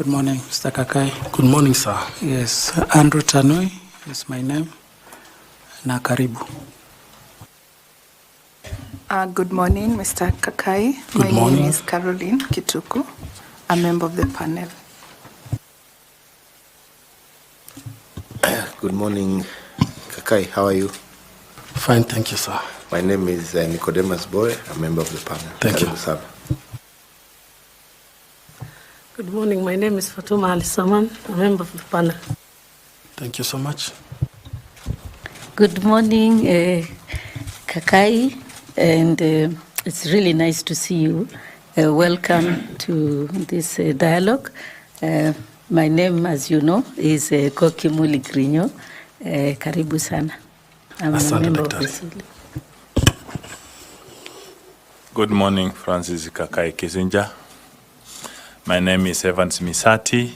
Good morning, Mr. Kakai. Good morning, sir. Yes, Andrew Tanui is my name. Na karibu. Good morning, Mr. Kakai. Good morning. My name is Caroline Kituku, a member of the panel. Good morning, Kakai. How are you? Fine, thank you, sir. My name is Nicodemus Boy, a member of the panel. Thank you. Sir. Good morning. My name is Fatuma Ali Saman, a member of the panel. Thank you so much. Good morning, Kakai, and it's really nice to see you. Welcome to this dialogue. My name, as you know, is Koki Muli Grinyo. Karibu sana. I'm a member of this. Good morning, Francis Kakai Kisinja. My name is Evans Misati.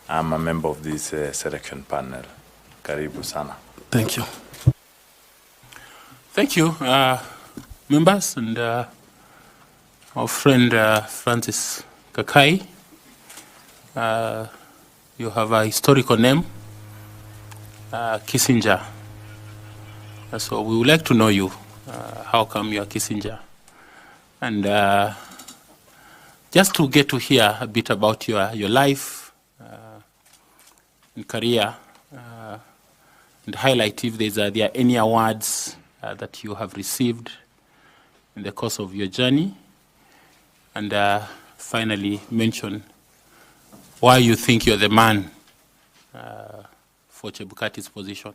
I'm a member of this selection panel. Karibu sana. Thank you. Thank you, members, and our friend Francis Kakai. You have a historical name, Kissinger. So we would like to know you. How come you are Kissinger? And just to get to hear a bit about your life and career, and highlight if there are any awards that you have received in the course of your journey, and finally mention why you think you're the man for Chebukati's position.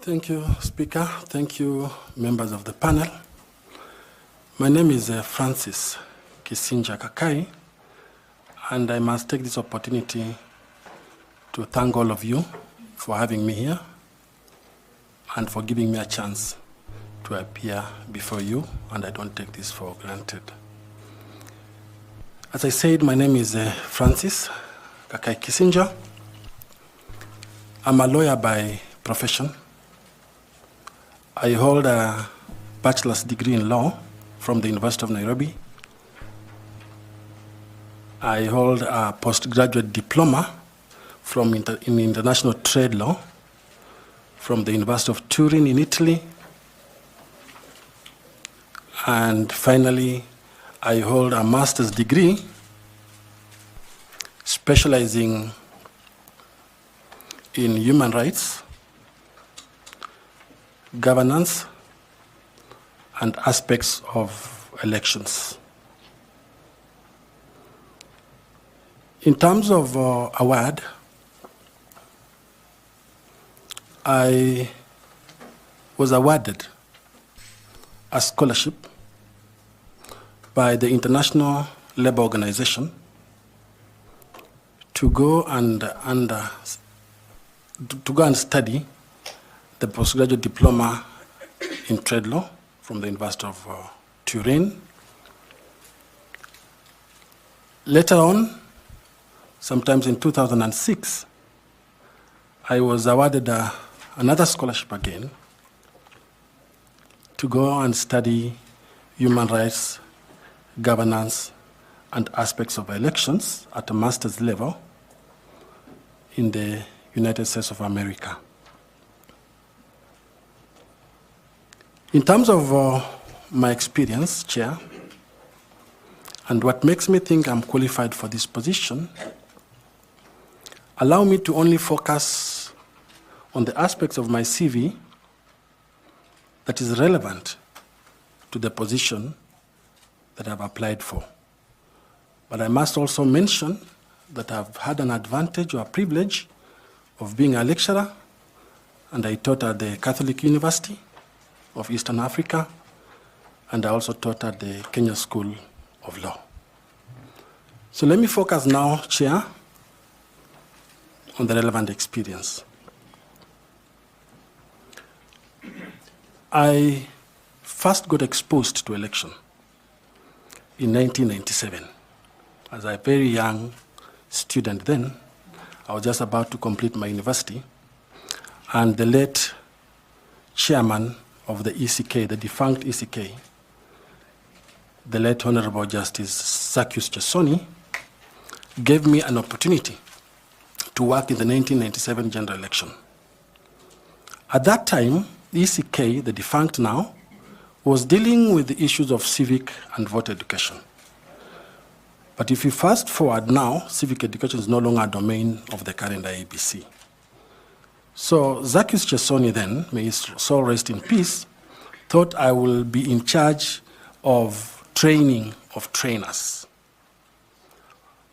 Thank you, Speaker. Thank you, members of the panel. My name is Francis Kisinja Kakai, and I must take this opportunity to thank all of you for having me here and for giving me a chance to appear before you, and I don't take this for granted. As I said, my name is Francis Kakai Kisinja. I'm a lawyer by profession. I hold a bachelor's degree in law from the University of Nairobi. I hold a postgraduate diploma in international trade law from the University of Turin in Italy. And finally, I hold a master's degree specializing in human rights, governance, and aspects of elections. In terms of award, I was awarded a scholarship by the International Labour Organization to go and study the postgraduate diploma in trade law from the University of Turin. Later on, sometimes in 2006, I was awarded another scholarship again to go and study human rights, governance, and aspects of elections at a master's level in the United States of America. In terms of my experience, Chair, and what makes me think I'm qualified for this position, allow me to only focus on the aspects of my CV that is relevant to the position that I've applied for. But I must also mention that I've had an advantage or a privilege of being a lecturer, and I taught at the Catholic University of Eastern Africa, and I also taught at the Kenya School of Law. So let me focus now, Chair, on the relevant experience. I first got exposed to election in 1997. As a very young student then, I was just about to complete my university, and the late chairman of the ECK, the defunct ECK, the late Honorable Justice Zacchaeus Chesoni, gave me an opportunity to work in the 1997 general election. At that time, the ECK, the defunct now, was dealing with the issues of civic and voter education. But if you fast forward now, civic education is no longer a domain of the current IEBC. So Zacchaeus Chesoni then, may his soul rest in peace, thought I will be in charge of training of trainers,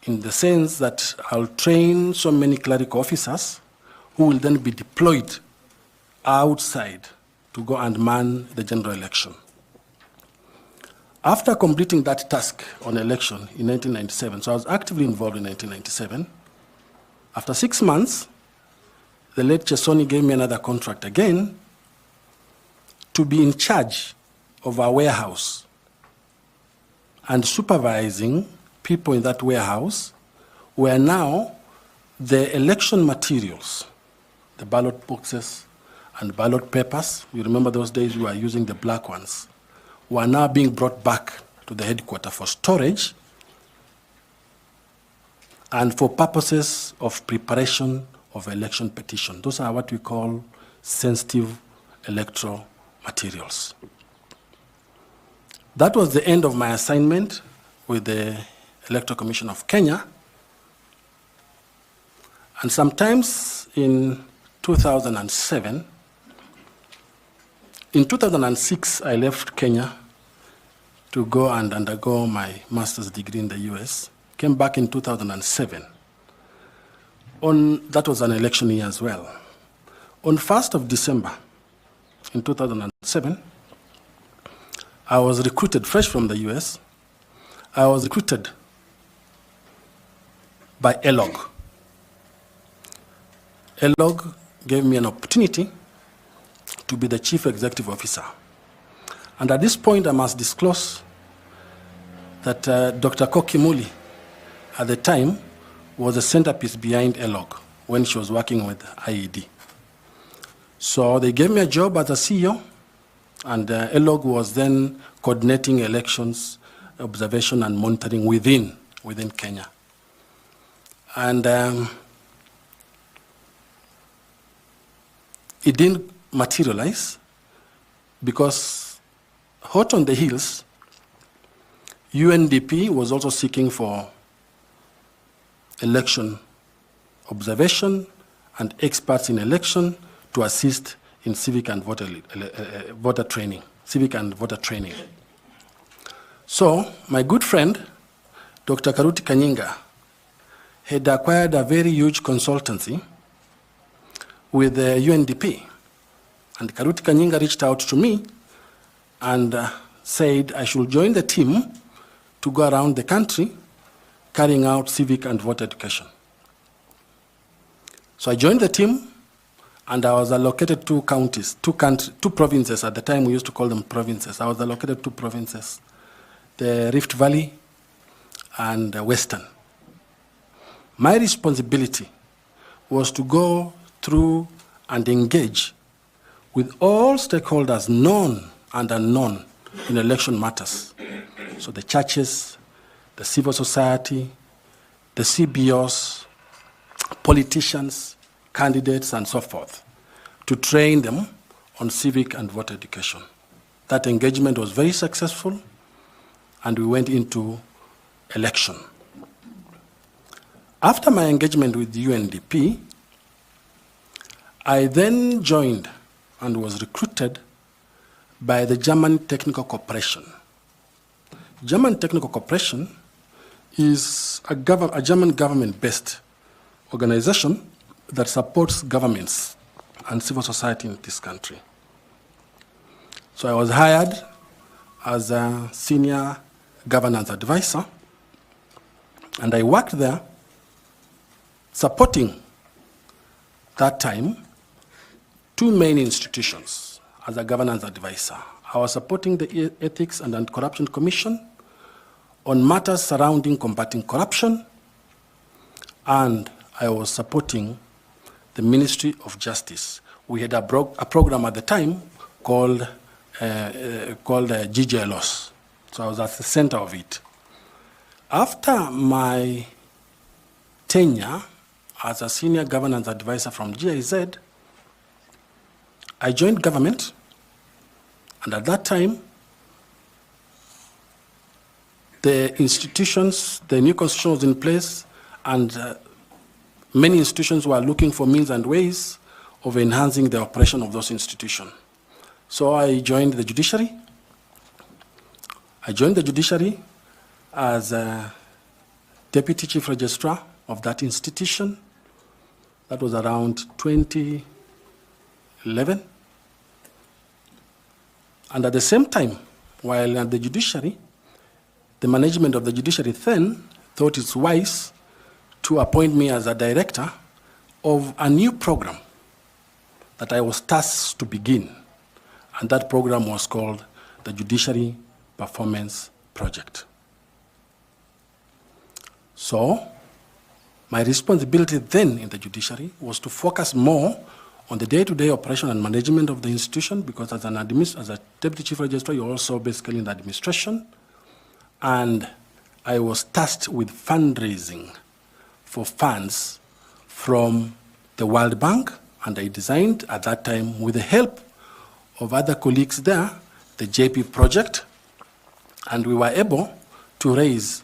in the sense that I'll train so many clerical officers who will then be deployed outside to go and man the general election. After completing that task on election in 1997, so I was actively involved in 1997, after 6 months, the late Chesoni gave me another contract again to be in charge of our warehouse and supervising people in that warehouse where now the election materials, the ballot boxes and ballot papers, you remember those days we were using the black ones, were now being brought back to the headquarters for storage and for purposes of preparation of election petition. Those are what we call sensitive electoral materials. That was the end of my assignment with the Electoral Commission of Kenya. And sometimes in 2007, in 2006, I left Kenya to go and undergo my master's degree in the US. Came back in 2007. That was an election year as well. On 1st of December in 2007, I was recruited fresh from the US. I was recruited by ELOG. ELOG gave me an opportunity to be the chief executive officer. And at this point, I must disclose that Dr. Koki Muli, at the time, was the centerpiece behind ELOG when she was working with IED. So they gave me a job as a CEO, and ELOG was then coordinating elections, observation, and monitoring within Kenya. And it didn't materialize because hot on the heels, UNDP was also seeking for election observation and experts in election to assist in civic and voter training. So my good friend, Dr. Karuti Kanyinga, had acquired a very huge consultancy with the UNDP. And Karuti Kanyinga reached out to me and said I should join the team to go around the country carrying out civic and voter education. So I joined the team, and I was allocated two provinces. At the time, we used to call them provinces. I was allocated 2 provinces, the Rift Valley and Western. My responsibility was to go through and engage with all stakeholders, known and unknown, in election matters. So the churches, the civil society, the CBOs, politicians, candidates, and so forth, to train them on civic and voter education. That engagement was very successful, and we went into election. After my engagement with the UNDP, I then joined and was recruited by the German Technical Corporation. German Technical Corporation is a German government-based organization that supports governments and civil society in this country. So I was hired as a senior governance advisor, and I worked there supporting, that time, 2 main institutions as a governance advisor. I was supporting the Ethics and Anti-Corruption Commission on matters surrounding combating corruption, and I was supporting the Ministry of Justice. We had a program at the time called GJLOS. So I was at the center of it. After my tenure as a senior governance advisor from GIZ, I joined government, and at that time, the institutions, the new constitution was in place, and many institutions were looking for means and ways of enhancing the operation of those institutions. So I joined the judiciary. I joined the judiciary as a deputy chief registrar of that institution. That was around 2011. And at the same time, while at the judiciary, the management of the judiciary then thought it's wise to appoint me as a director of a new program that I was tasked to begin. And that program was called the Judiciary Performance Project. So, my responsibility then in the judiciary was to focus more on the day-to-day operation and management of the institution, because as a deputy chief registrar, you're also basically in the administration. And I was tasked with fundraising for funds from the World Bank, and I designed at that time, with the help of other colleagues there, the JP project, and we were able to raise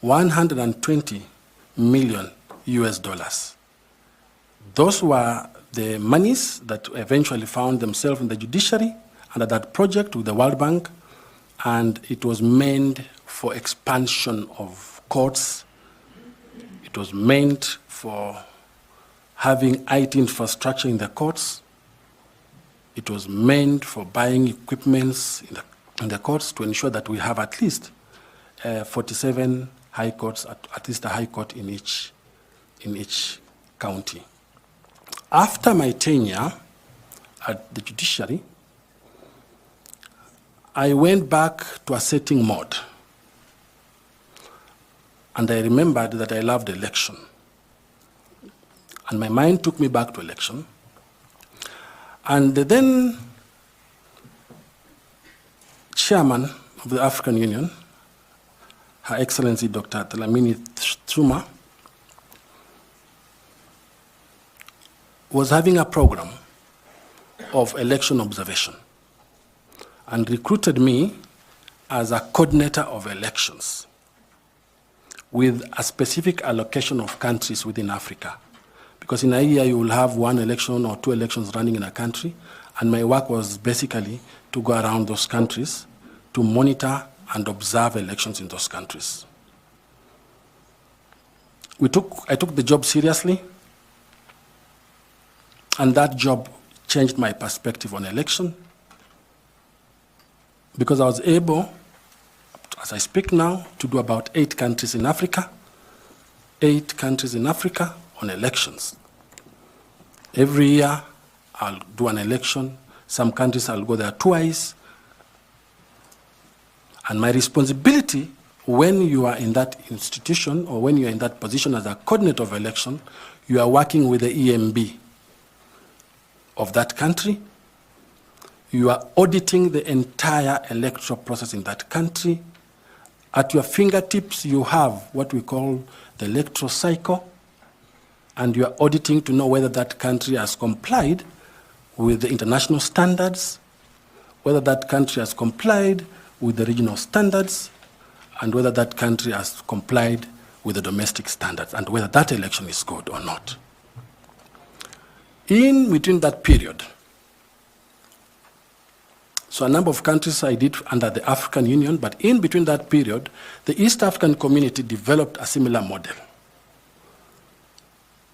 120 million US dollars. Those were the monies that eventually found themselves in the judiciary under that project with the World Bank, and it was meant for expansion of courts. It was meant for having IT infrastructure in the courts. It was meant for buying equipments in the courts to ensure that we have at least 47 high courts, at least a high court in each county. After my tenure at the judiciary, I went back to a setting mode. And I remembered that I loved election. And my mind took me back to election. And the then chairman of the African Union, Her Excellency Dr. Dlamini Zuma, was having a program of election observation and recruited me as a coordinator of elections with a specific allocation of countries within Africa. Because in a year you will have one election or two elections running in a country, and my work was basically to go around those countries to monitor and observe elections in those countries. I took the job seriously, and that job changed my perspective on election, because I was able, as I speak now, to do about 8 countries in Africa, 8 countries in Africa on elections. Every year, I'll do an election. Some countries I'll go there twice. And my responsibility when you are in that institution or when you're in that position as a coordinator of election, you are working with the EMB of that country. You are auditing the entire electoral process in that country. At your fingertips, you have what we call the electoral cycle, and you are auditing to know whether that country has complied with the international standards, whether that country has complied with the regional standards, and whether that country has complied with the domestic standards, and whether that election is good or not. In between that period, so a number of countries I did under the African Union, but in between that period, the East African community developed a similar model.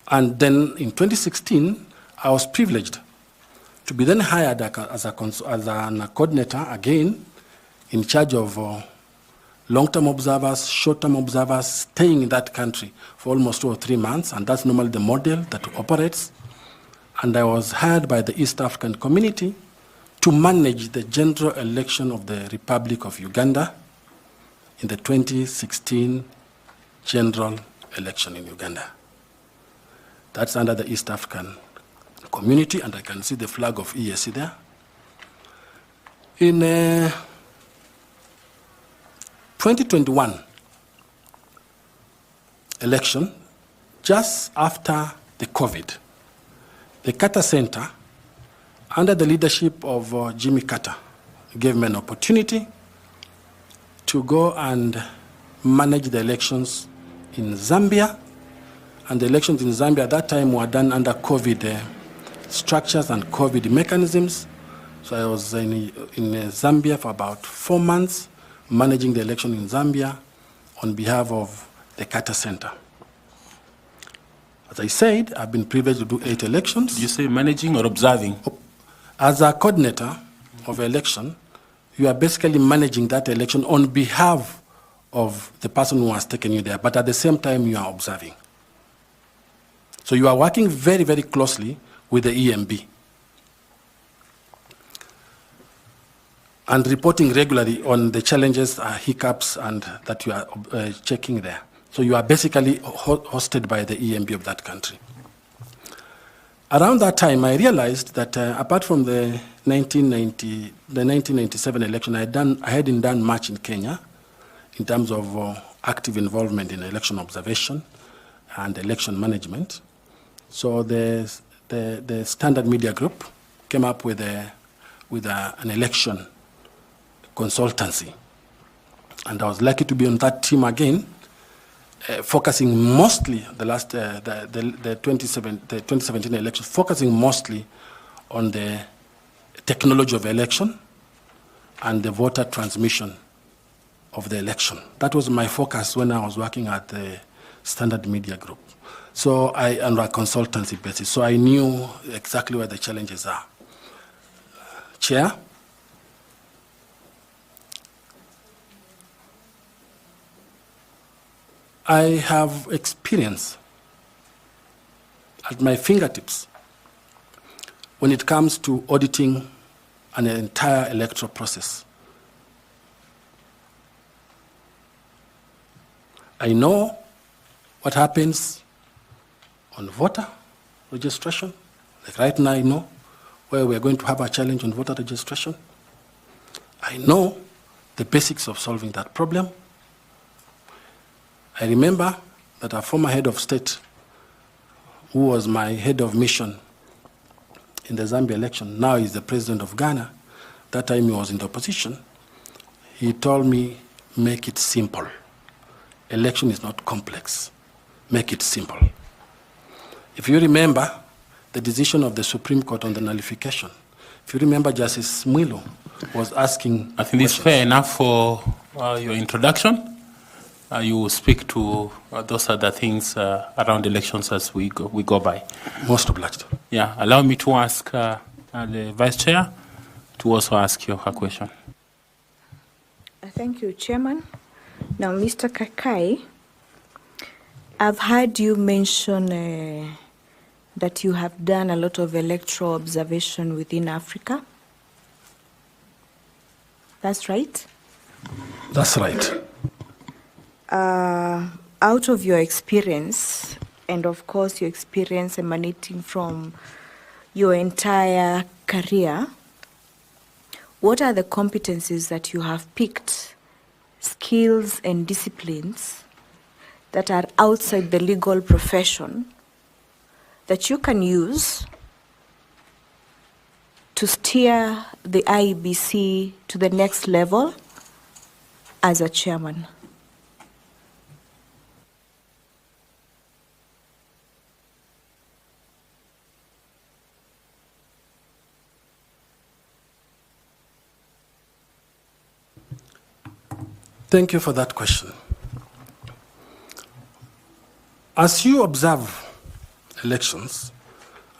And then in 2016, I was privileged to be then hired as a coordinator again, in charge of long-term observers, short-term observers, staying in that country for almost 2 or 3 months, and that's normally the model that operates. And I was hired by the East African community to manage the general election of the Republic of Uganda in the 2016 general election in Uganda. That's under the East African community, and I can see the flag of EAC there. In 2021 election, just after the COVID, the Carter Center, under the leadership of Jimmy Carter, gave me an opportunity to go and manage the elections in Zambia. And the elections in Zambia at that time were done under COVID structures and COVID mechanisms. So I was in Zambia for about 4 months, managing the election in Zambia on behalf of the Carter Center. As I said, I've been privileged to do 8 elections. Did you say managing or observing? As a coordinator of election, you are basically managing that election on behalf of the person who has taken you there, but at the same time you are observing. So you are working very, very closely with the EMB and reporting regularly on the challenges, hiccups, and that you are checking there. So you are basically hosted by the EMB of that country. Around that time, I realized that apart from the 1997 election, I hadn't done much in Kenya in terms of active involvement in election observation and election management. So the Standard Media Group came up with an election consultancy. And I was lucky to be on that team again, focusing mostly the 2017 elections, focusing mostly on the technology of election and the voter transmission of the election. That was my focus when I was working at the Standard Media Group. So on a consultancy basis. So I knew exactly where the challenges are. Chair? I have experience at my fingertips when it comes to auditing an entire electoral process. I know what happens on voter registration. Like right now, I know where we're going to have a challenge on voter registration. I know the basics of solving that problem. I remember that our former head of state, who was my head of mission in the Zambia election, now is the president of Ghana. That time he was in the opposition. He told me, make it simple. Election is not complex. Make it simple. If you remember the decision of the Supreme Court on the nullification, if you remember Justice Mwilu was asking I think it's fair enough for your introduction. You will speak to those other things around elections as we go by. Most obliged. Yeah, allow me to ask the Vice Chair to also ask you a question. Thank you, Chairman. Now, Mr. Kakai, I've heard you mention that you have done a lot of electoral observation within Africa. That's right? That's right. Out of your experience, and of course your experience emanating from your entire career, what are the competencies that you have picked, skills and disciplines that are outside the legal profession that you can use to steer the IEBC to the next level as a chairman? Thank you for that question. As you observe elections,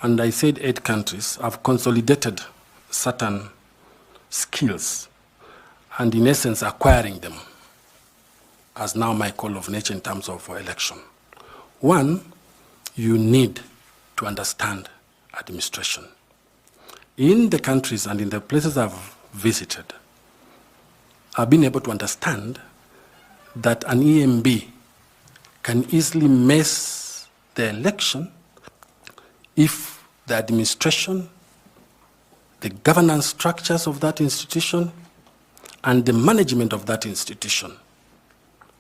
and I said 8 countries have consolidated certain skills and in essence acquiring them as now my call of nature in terms of election. One, you need to understand administration. In the countries and in the places I've visited, I've been able to understand that an EMB can easily mess the election if the administration, the governance structures of that institution, and the management of that institution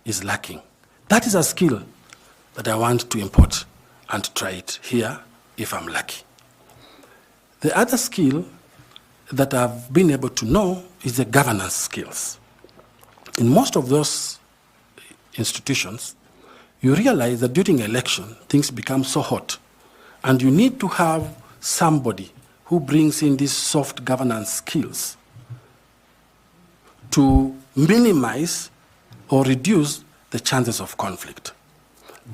is lacking. That is a skill that I want to import and try it here if I'm lucky. The other skill that I've been able to know is the governance skills. In most of those institutions, you realize that during election, things become so hot, and you need to have somebody who brings in these soft governance skills to minimize or reduce the chances of conflict.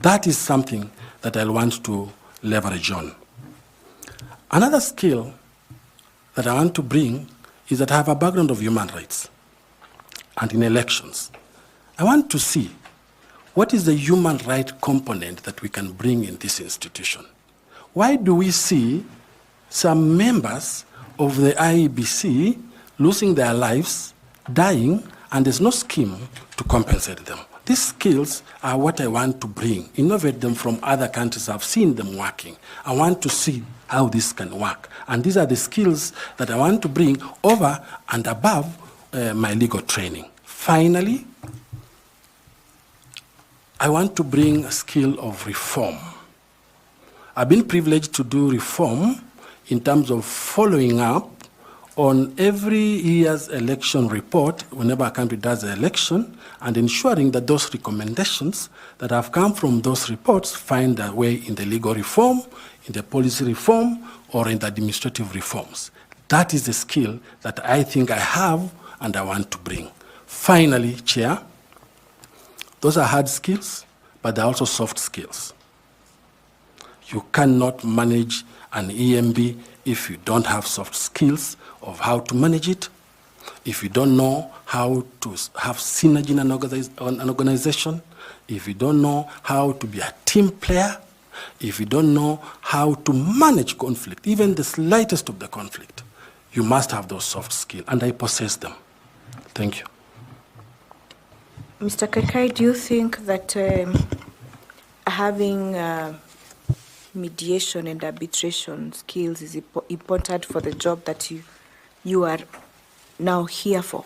That is something that I'll want to leverage on. Another skill that I want to bring is that I have a background of human rights. And in elections, I want to see what is the human right component that we can bring in this institution. Why do we see some members of the IEBC losing their lives, dying, and there's no scheme to compensate them? These skills are what I want to bring, innovate them from other countries. I've seen them working. I want to see how this can work. And these are the skills that I want to bring over and above my legal training. Finally, I want to bring a skill of reform. I've been privileged to do reform in terms of following up on every year's election report whenever a country does an election, and ensuring that those recommendations that have come from those reports find their way in the legal reform, in the policy reform, or in the administrative reforms. That is the skill that I think I have and I want to bring. Finally, Chair, those are hard skills, but they're also soft skills. You cannot manage an EMB if you don't have soft skills of how to manage it, if you don't know how to have synergy in an organization, if you don't know how to be a team player, if you don't know how to manage conflict, even the slightest of the conflict, you must have those soft skills, and I possess them. Thank you. Mr. Kakai, do you think that having mediation and arbitration skills is important for the job that you are now here for?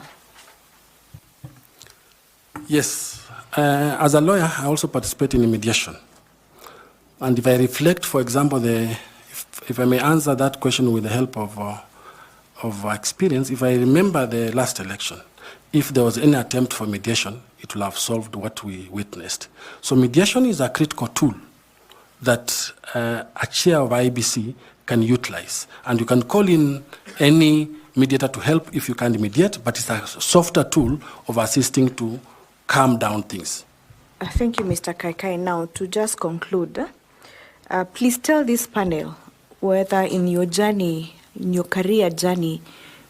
Yes. As a lawyer, I also participate in mediation. And if I reflect, for example, if I may answer that question with the help of experience, if I remember the last election, if there was any attempt for mediation, it will have solved what we witnessed. So mediation is a critical tool that a chair of IEBC can utilize. And you can call in any mediator to help if you can't mediate, but it's a softer tool of assisting to calm down things. Thank you, Mr. Kakai. Now, to just conclude, please tell this panel whether in your journey, in your career journey,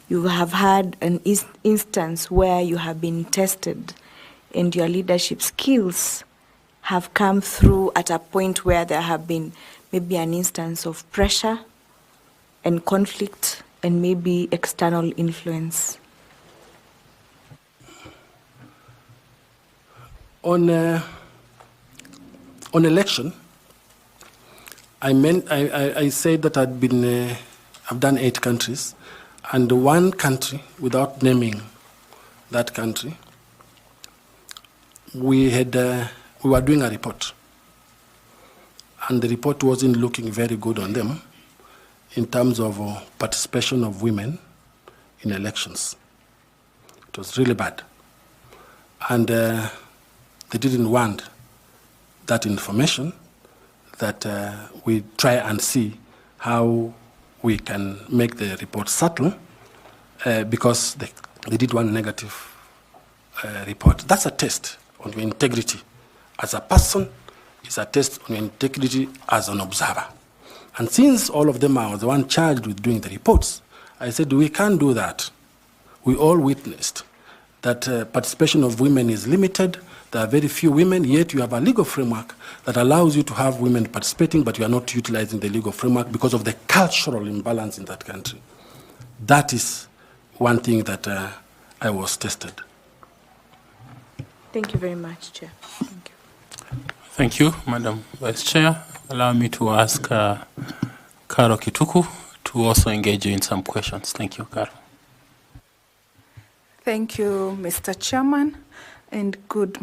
you have had an instance where you have been tested and your leadership skills have come through at a point where there have been maybe an instance of pressure and conflict and maybe external influence. On election, I said that I've done 8 countries, and one country, without naming that country, we were doing a report, and the report wasn't looking very good on them in terms of participation of women in elections. It was really bad, and they didn't want that information, that we try and see how we can make the report subtle, because they did one negative report. That's a test on your integrity as a person. It's a test on your integrity as an observer. And since all of them are the one charged with doing the reports, I said we can't do that. We all witnessed that participation of women is limited. There are very few women, yet you have a legal framework that allows you to have women participating, but you are not utilizing the legal framework because of the cultural imbalance in that country. That is one thing that I was tested. Thank you very much, Chair. Thank you. Thank you, Madam Vice Chair. Allow me to ask Karo Kituku to also engage you in some questions. Thank you, Karo. Thank you, Mr. Chairman. And good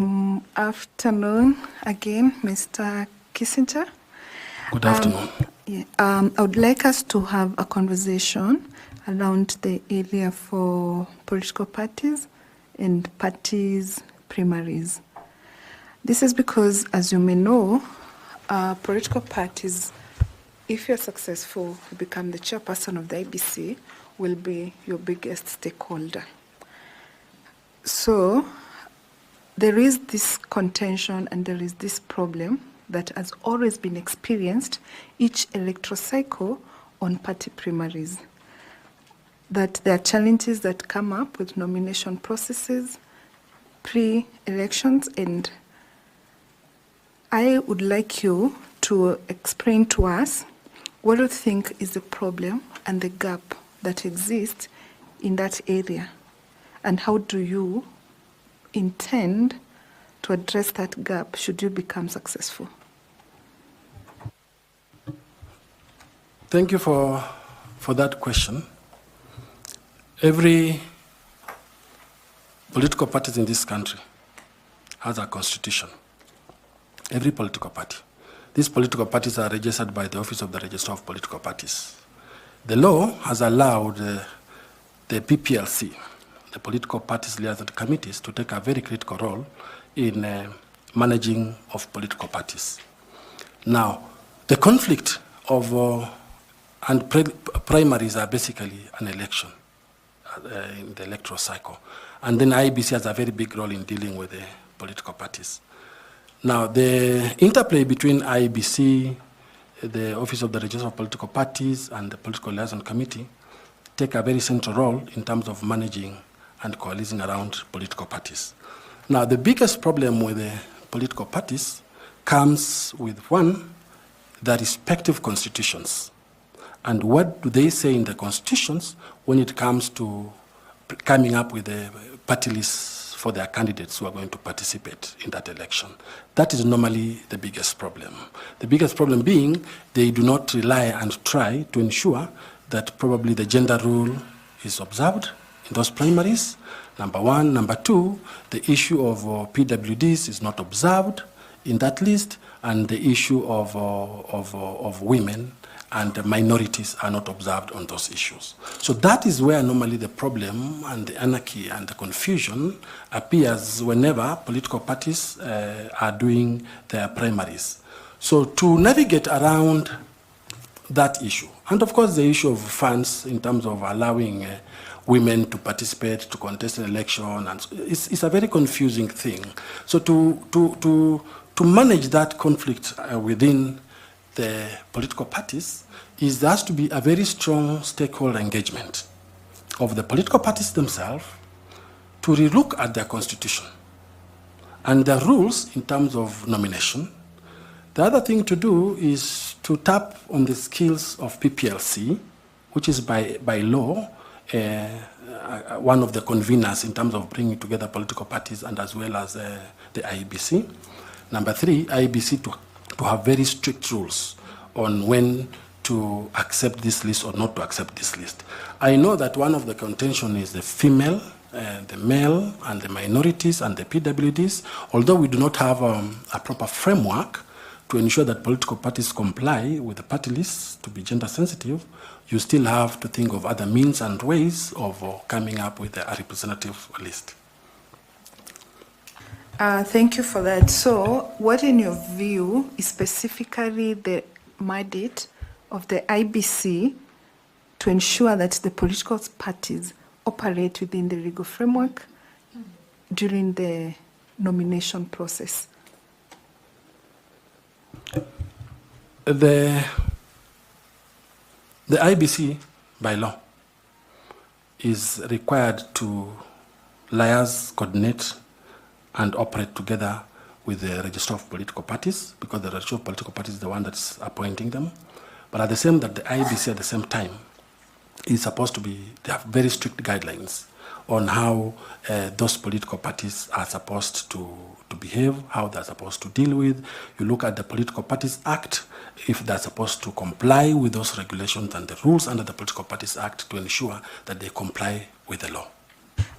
afternoon again, Mr. Kissinger. Good afternoon. I would like us to have a conversation around the area for political parties and parties primaries. This is because, as you may know, political parties, if you're successful to become the chairperson of the IEBC, will be your biggest stakeholder. So there is this contention and there is this problem that has always been experienced each electoral cycle on party primaries. That there are challenges that come up with nomination processes, pre-elections, and I would like you to explain to us what you think is the problem and the gap that exists in that area, and how do you intend to address that gap should you become successful? Thank you for that question. Every political party in this country has a constitution. Every political party. These political parties are registered by the Office of the Registrar of Political Parties. The law has allowed the PPLC, the Political Parties Liaison Committees, to take a very critical role in managing of political parties. Now, the conflict of primaries are basically an election in the electoral cycle. And then IEBC has a very big role in dealing with the political parties. Now, the interplay between IEBC, the Office of the Registrar of Political Parties, and the Political Liaison Committee take a very central role in terms of managing and coalescing around political parties. Now, the biggest problem with the political parties comes with, one, the respective constitutions. And what do they say in the constitutions when it comes to coming up with the party lists for their candidates who are going to participate in that election? That is normally the biggest problem. The biggest problem being they do not rely and try to ensure that probably the gender rule is observed in those primaries, number one. Number two, the issue of PWDs is not observed in that list, and the issue of women and minorities are not observed on those issues. So that is where normally the problem and the anarchy and the confusion appears whenever political parties are doing their primaries. So to navigate around that issue, and of course the issue of funds in terms of allowing women to participate, to contest an election, and it's a very confusing thing. So to manage that conflict within the political parties there has to be a very strong stakeholder engagement of the political parties themselves to relook at their constitution and their rules in terms of nomination. The other thing to do is to tap on the skills of PPLC, which is by law one of the conveners in terms of bringing together political parties and as well as the IEBC. Number three, IEBC to have very strict rules on when to accept this list or not to accept this list. I know that one of the contention is the female, the male, and the minorities and the PWDs. Although we do not have a proper framework to ensure that political parties comply with the party lists to be gender sensitive, you still have to think of other means and ways of coming up with a representative list. Thank you for that. So what in your view is specifically the mandate of the IEBC to ensure that the political parties operate within the legal framework during the nomination process? The IEBC, by law, is required to liaise, coordinate, and operate together with the Registrar of Political Parties, because the Registrar of Political Parties is the one that's appointing them. But at the same time, the IEBC at the same time is supposed to be, they have very strict guidelines on how those political parties are supposed to behave, how they're supposed to deal with. You look at the Political Parties Act, if they're supposed to comply with those regulations and the rules under the Political Parties Act to ensure that they comply with the law.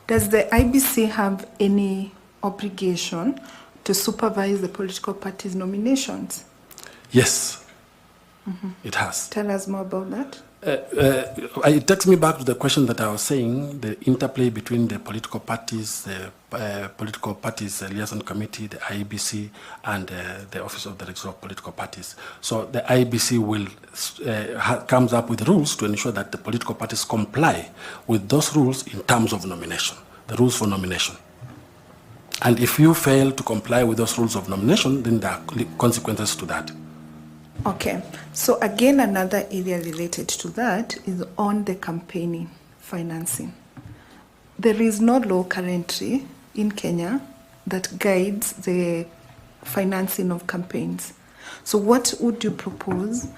Does the IEBC have any obligation to supervise the political parties' nominations? Yes, it has. Tell us more about that. It takes me back to the question that I was saying, the interplay between the political parties, liaison committee, the IEBC, and the Office of the Registrar of Political Parties. So the IEBC will comes up with rules to ensure that the political parties comply with those rules in terms of nomination, the rules for nomination. And if you fail to comply with those rules of nomination, then there are consequences to that. Okay, so again, another area related to that is on the campaigning financing. There is no law currently in Kenya that guides the financing of campaigns. So what would you propose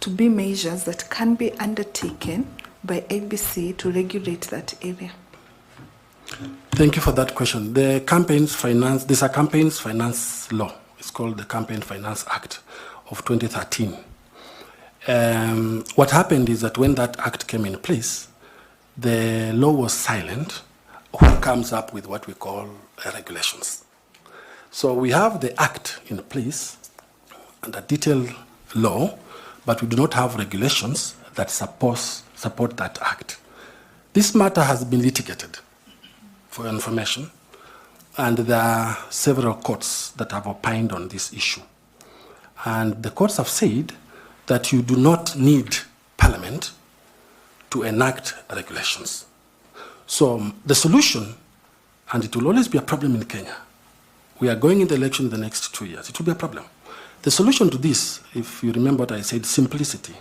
to be measures that can be undertaken by IEBC to regulate that area? Thank you for that question. The campaigns finance, there's a campaigns finance law. It's called the Campaign Finance Act of 2013. What happened is that when that act came in place, the law was silent. Who comes up with what we call regulations? So we have the act in place and a detailed law, but we do not have regulations that support that act. This matter has been litigated, for your information, and there are several courts that have opined on this issue. And the courts have said that you do not need Parliament to enact regulations. So the solution, and it will always be a problem in Kenya, we are going in the election in the next 2 years, it will be a problem. The solution to this, if you remember what I said, simplicity,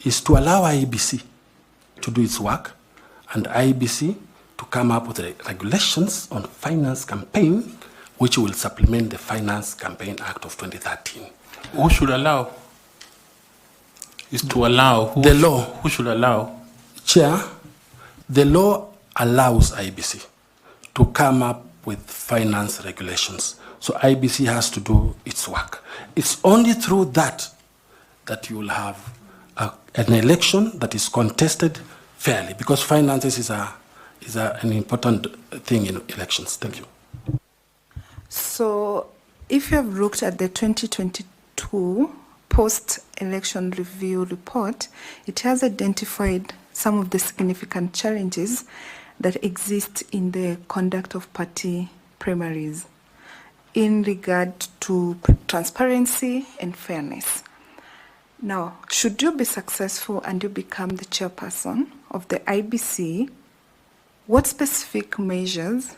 is to allow IEBC to do its work, and IEBC to come up with regulations on finance campaign, which will supplement the Finance Campaign Act of 2013. Who should allow? Is to allow. The law. Who should allow? Chair, the law allows IEBC to come up with finance regulations. So IEBC has to do its work. It's only through that that you will have an election that is contested fairly, because finances is an important thing in elections. Thank you. So if you have looked at the 2022 post-election review report, it has identified some of the significant challenges that exist in the conduct of party primaries in regard to transparency and fairness. Now, should you be successful and you become the chairperson of the IEBC, what specific measures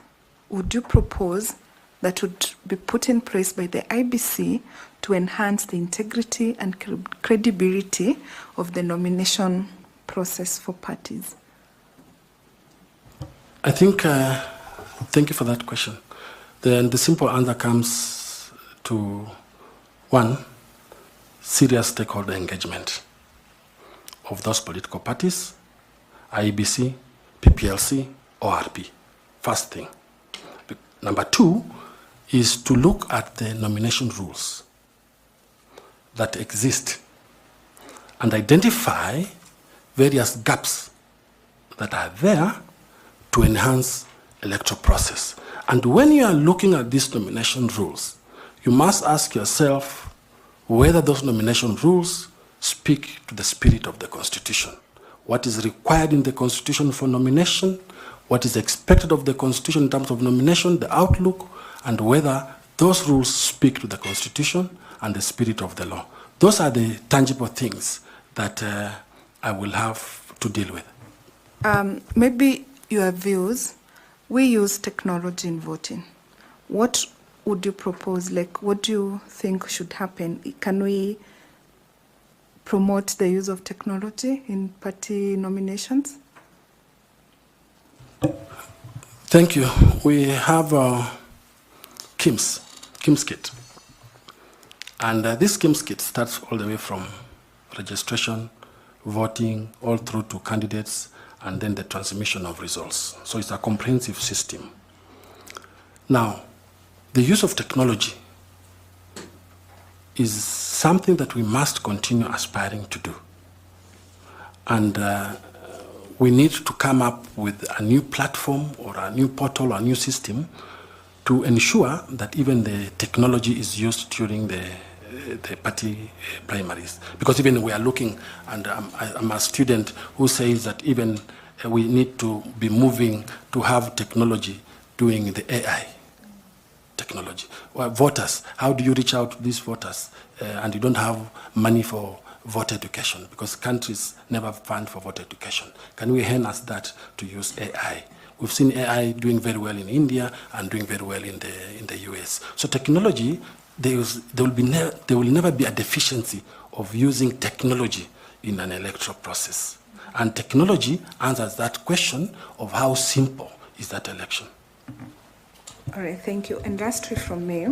would you propose that would be put in place by the IEBC to enhance the integrity and credibility of the nomination process for parties? I think, thank you for that question. Then the simple answer comes to one, serious stakeholder engagement of those political parties, IEBC, PPLC, ORP. First thing. Number two is to look at the nomination rules that exist and identify various gaps that are there to enhance electoral process. And when you are looking at these nomination rules, you must ask yourself whether those nomination rules speak to the spirit of the Constitution. What is required in the Constitution for nomination, what is expected of the Constitution in terms of nomination, the outlook, and whether those rules speak to the Constitution and the spirit of the law. Those are the tangible things that I will have to deal with. Maybe your views, we use technology in voting. What would you propose? Like, what do you think should happen? Can we promote the use of technology in party nominations? Thank you. We have KIMS kit. And this KIMS kit starts all the way from registration, voting, all through to candidates, and then the transmission of results. So it's a comprehensive system. Now, the use of technology is something that we must continue aspiring to do. And we need to come up with a new platform or a new portal or a new system to ensure that even the technology is used during the party primaries. Because even we are looking, and I'm a student who says that even we need to be moving to have technology doing the AI technology. Well, voters, how do you reach out to these voters and you don't have money for voter education because countries never fund for voter education? Can we harness that to use AI? We've seen AI doing very well in India and doing very well in the US. So technology, there will never be a deficiency of using technology in an electoral process. And technology answers that question of how simple is that election. All right, thank you. And lastly from me,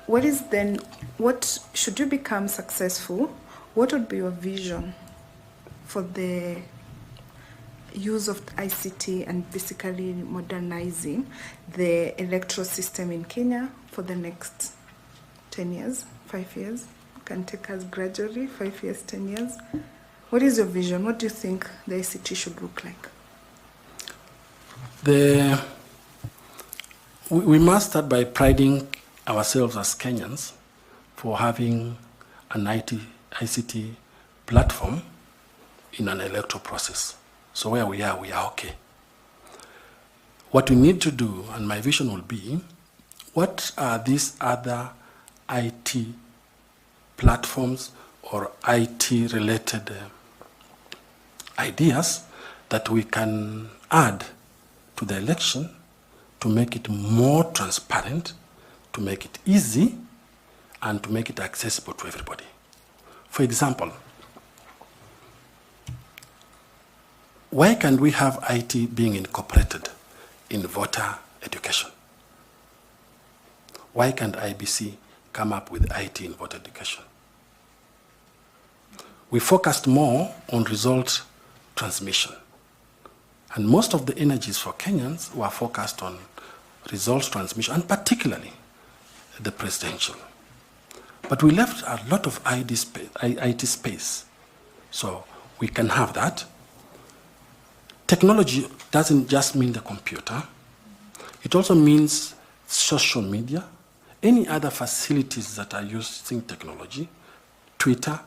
what should you become successful, what would be your vision for the use of ICT and basically modernizing the electoral system in Kenya for the next 10 years, 5 years? You can take us gradually, 5 years, 10 years. What is your vision? What do you think the ICT should look like? We must start by priding ourselves as Kenyans for having an ICT platform in an electoral process. So where we are okay. What we need to do, and my vision will be, what are these other IT platforms or IT-related ideas that we can add to the election to make it more transparent, to make it easy, and to make it accessible to everybody. For example, why can't we have IT being incorporated in voter education? Why can't IEBC come up with IT in voter education? We focused more on result transmission. And most of the energies for Kenyans were focused on results transmission, and particularly the presidential. But we left a lot of IT space. So we can have that. Technology doesn't just mean the computer. It also means social media, any other facilities that are using technology, Twitter,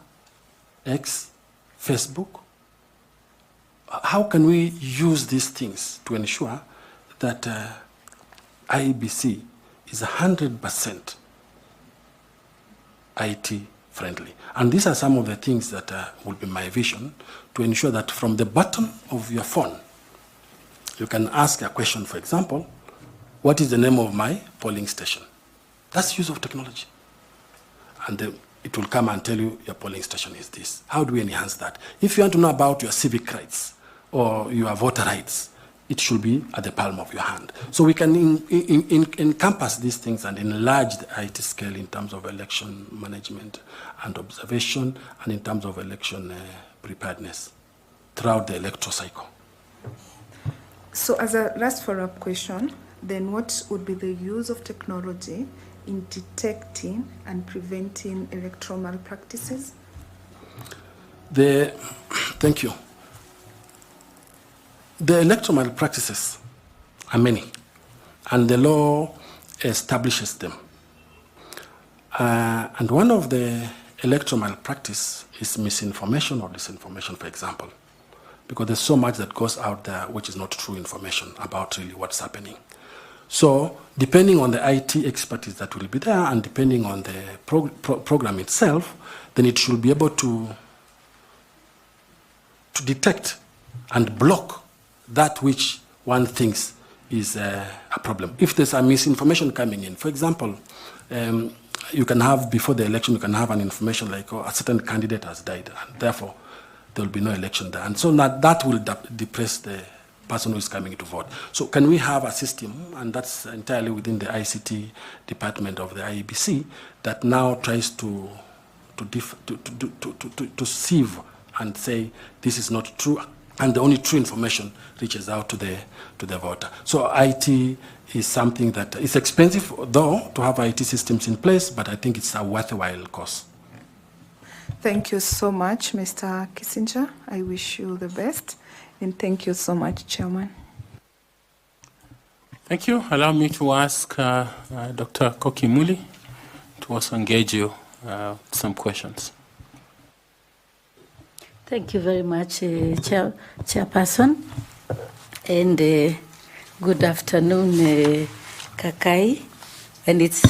X, Facebook. How can we use these things to ensure that IEBC is 100% IT friendly? And these are some of the things that will be my vision, to ensure that from the button of your phone, you can ask a question, for example, what is the name of my polling station? That's use of technology. And it will come and tell you your polling station is this. How do we enhance that? If you want to know about your civic rights or your voter rights, it should be at the palm of your hand. So we can encompass these things and enlarge the IT scale in terms of election management and observation, and in terms of election preparedness throughout the electoral cycle. So as a last follow-up question, then what would be the use of technology in detecting and preventing electoral malpractices? Thank you. The electoral malpractices are many, and the law establishes them. And one of the electoral malpractice is misinformation or disinformation, for example, because there's so much that goes out there which is not true information about really what's happening. So depending on the IT expertise that will be there, and depending on the program itself, then it should be able to detect and block that which one thinks is a problem. If there's a misinformation coming in, for example, you can have, before the election, you can have an information like, oh, a certain candidate has died, and therefore there will be no election there. And so that will depress the person who is coming to vote. So can we have a system, and that's entirely within the ICT department of the IEBC, that now tries to sieve and say this is not true, and the only true information reaches out to the voter. So IT is something that is expensive, though, to have IT systems in place, but I think it's a worthwhile cost. Thank you so much, Mr. Kissinger. I wish you the best. And thank you so much, Chairman. Thank you. Allow me to ask Dr. Koki Muli to also engage you with some questions. Thank you very much, Chairperson. And good afternoon, Kakai. And it's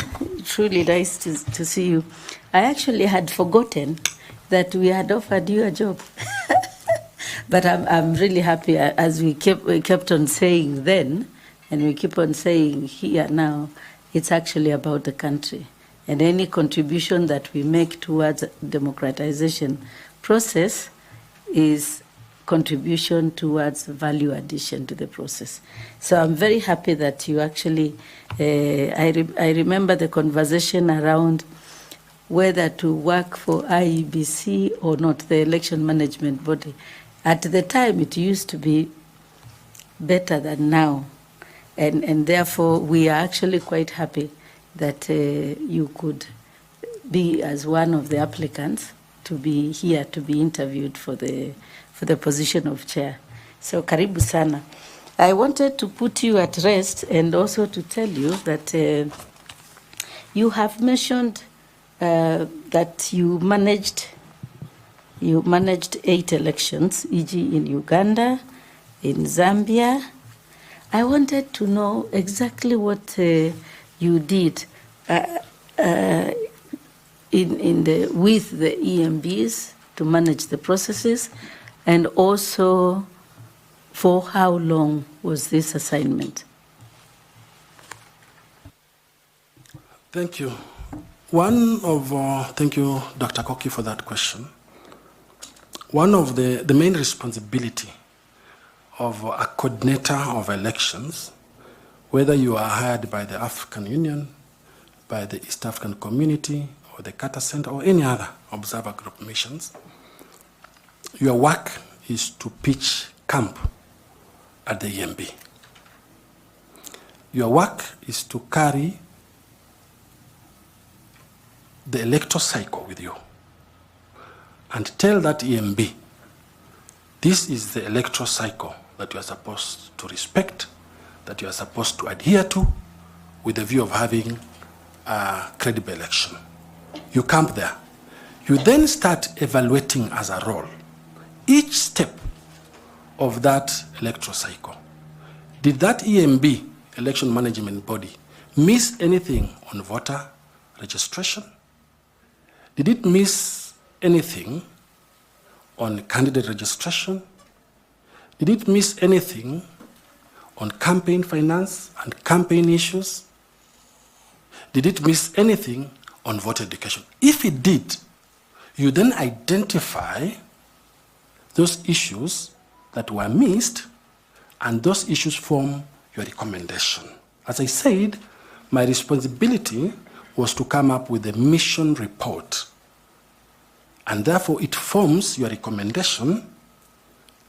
truly nice to see you. I actually had forgotten that we had offered you a job. But I'm really happy, as we kept on saying then, and we keep on saying here now, it's actually about the country. And any contribution that we make towards democratization process is contribution towards value addition to the process. So I'm very happy that you actually, I remember the conversation around whether to work for IEBC or not, the election management body. At the time, it used to be better than now. And therefore, we are actually quite happy that you could be as one of the applicants to be here to be interviewed for the position of chair. So karibu sana. I wanted to put you at rest and also to tell you that you have mentioned that you managed 8 elections, e.g. in Uganda, in Zambia. I wanted to know exactly what you did with the EMBs to manage the processes, and also for how long was this assignment? Thank you. Thank you, Dr. Koki, for that question. One of the main responsibility of a coordinator of elections, whether you are hired by the African Union, by the East African Community, or the Carter Center, or any other observer group missions, your work is to pitch camp at the EMB. Your work is to carry the electoral cycle with you and tell that EMB, this is the electoral cycle that you are supposed to respect, that you are supposed to adhere to, with the view of having a credible election. You camp there. You then start evaluating as a role each step of that electoral cycle. Did that EMB, election management body, miss anything on voter registration? Did it miss anything on candidate registration? Did it miss anything on campaign finance and campaign issues? Did it miss anything on voter education? If it did, you then identify those issues that were missed, and those issues form your recommendation. As I said, my responsibility was to come up with a mission report, and therefore it forms your recommendation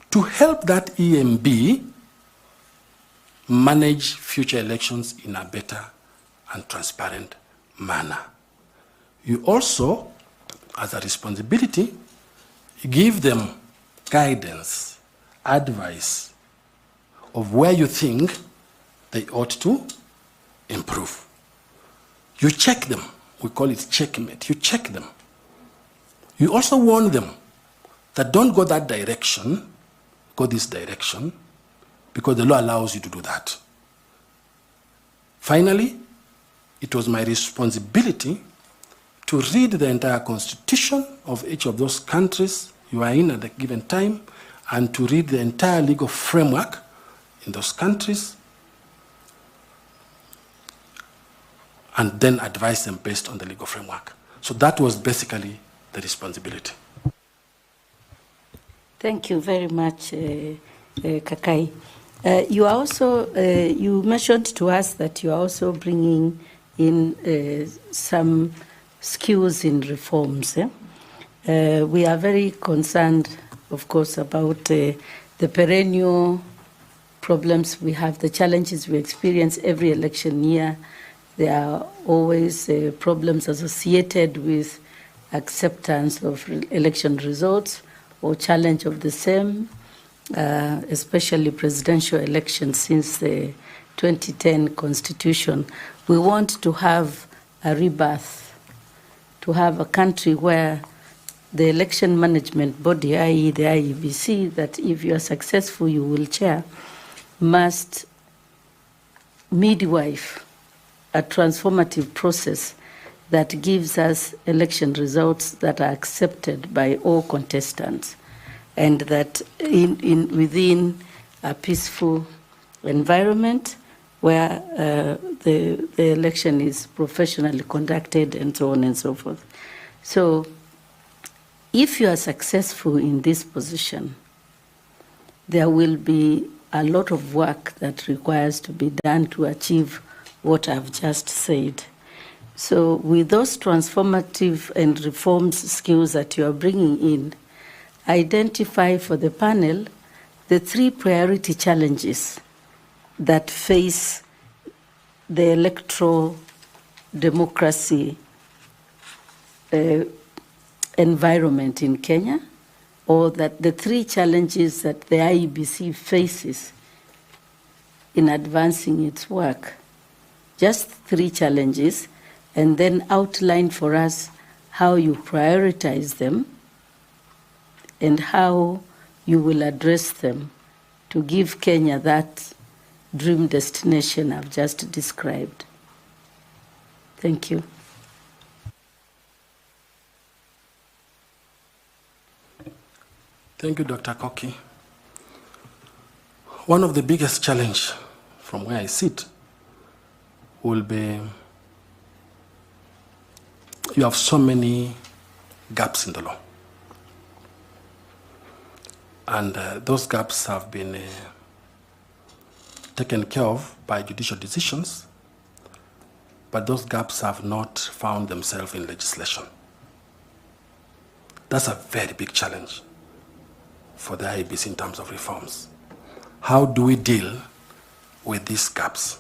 to help that EMB manage future elections in a better and transparent manner. You also, as a responsibility, give them guidance, advice of where you think they ought to improve. You check them. We call it checkmate. You check them. You also warn them that don't go that direction, go this direction, because the law allows you to do that. Finally, it was my responsibility to read the entire constitution of each of those countries you are in at a given time, and to read the entire legal framework in those countries, and then advise them based on the legal framework. So that was basically the responsibility. Thank you very much, Kakai. You are also, you mentioned to us that you are also bringing in some skills in reforms. We are very concerned, of course, about the perennial problems we have, the challenges we experience every election year. There are always problems associated with acceptance of election results or challenge of the same, especially presidential elections, since the 2010 Constitution. We want to have a rebirth, to have a country where the election management body, i.e. the IEBC, that if you are successful, you will chair, must midwife a transformative process that gives us election results that are accepted by all contestants, and that within a peaceful environment where the election is professionally conducted and so on and so forth. So if you are successful in this position, there will be a lot of work that requires to be done to achieve what I've just said. So with those transformative and reforms skills that you are bringing in, identify for the panel the 3 priority challenges that face the electoral democracy environment in Kenya, or that the 3 challenges that the IEBC faces in advancing its work. Just 3 challenges, and then outline for us how you prioritize them and how you will address them to give Kenya that dream destination I've just described. Thank you. Thank you, Dr. Koki. One of the biggest challenges from where I sit will be you have so many gaps in the law. And those gaps have been taken care of by judicial decisions, but those gaps have not found themselves in legislation. That's a very big challenge for the IEBC in terms of reforms. How do we deal with these gaps?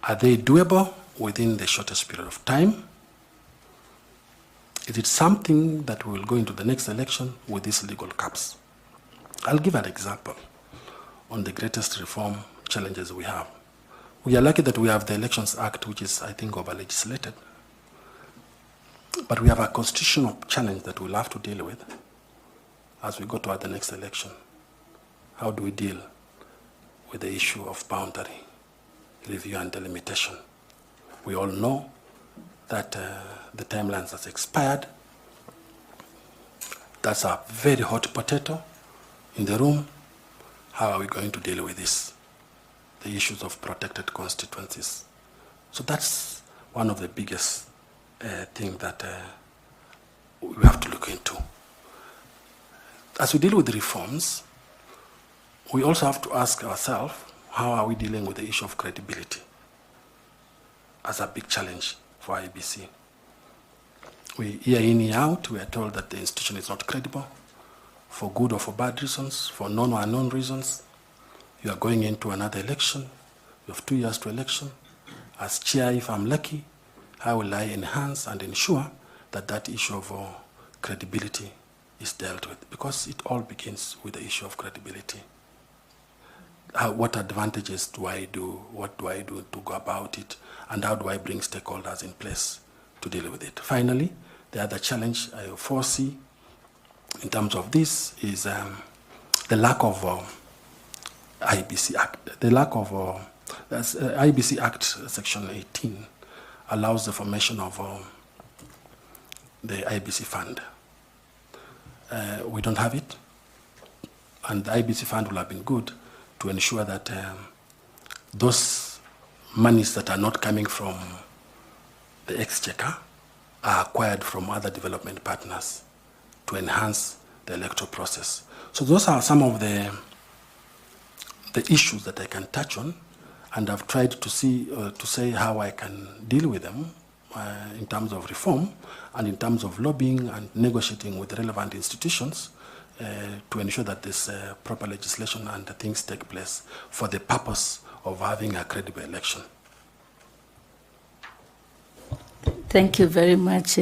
Are they doable within the shortest period of time? Is it something that we will go into the next election with these legal gaps? I'll give an example on the greatest reform challenges we have. We are lucky that we have the Elections Act, which is, I think, over-legislated. But we have a constitutional challenge that we'll have to deal with as we go toward the next election. How do we deal with the issue of boundary review and delimitation? We all know that the timelines has expired. That's a very hot potato in the room. How are we going to deal with this? The issues of protected constituencies. So that's one of the biggest things that we have to look into. As we deal with the reforms, we also have to ask ourselves, how are we dealing with the issue of credibility as a big challenge for IEBC? We year in, year out, we are told that the institution is not credible for good or for bad reasons, for known or unknown reasons. You are going into another election. You have 2 years to election. As chair, if I'm lucky, how will I enhance and ensure that that issue of credibility is dealt with? Because it all begins with the issue of credibility. What advantages do I do? What do I do to go about it? And how do I bring stakeholders in place to deal with it? Finally, the other challenge I foresee in terms of this is the lack of IEBC Act. The lack of IEBC Act Section 18 allows the formation of the IEBC Fund. We don't have it, and the IEBC Fund will have been good to ensure that those monies that are not coming from the exchequer are acquired from other development partners to enhance the electoral process. So those are some of the issues that I can touch on, and I've tried to say how I can deal with them in terms of reform and in terms of lobbying and negotiating with relevant institutions to ensure that this proper legislation and things take place for the purpose of having a credible election. Thank you very much,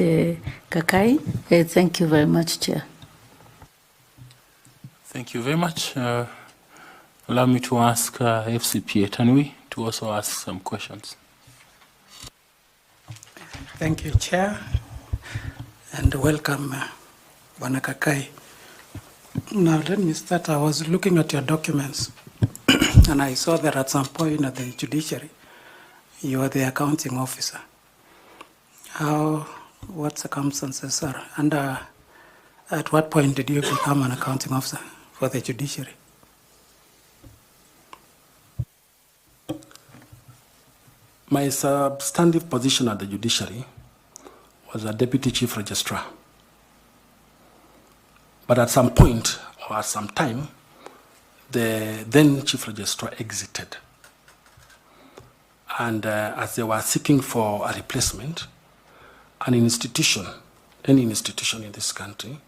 Kakai. Thank you very much, Chair. Thank you very much. Allow me to ask FCPA Tanui to also ask some questions. Thank you, Chair, and welcome, Bwana Kakai. Now, let me start. I was looking at your documents, and I saw that at some point at the judiciary, you were the accounting officer. What circumstances are under? At what point did you become an accounting officer for the judiciary? My substantive position at the judiciary was a deputy chief registrar. But at some point, or at some time, the then chief registrar exited. And as they were seeking for a replacement, any institution in this country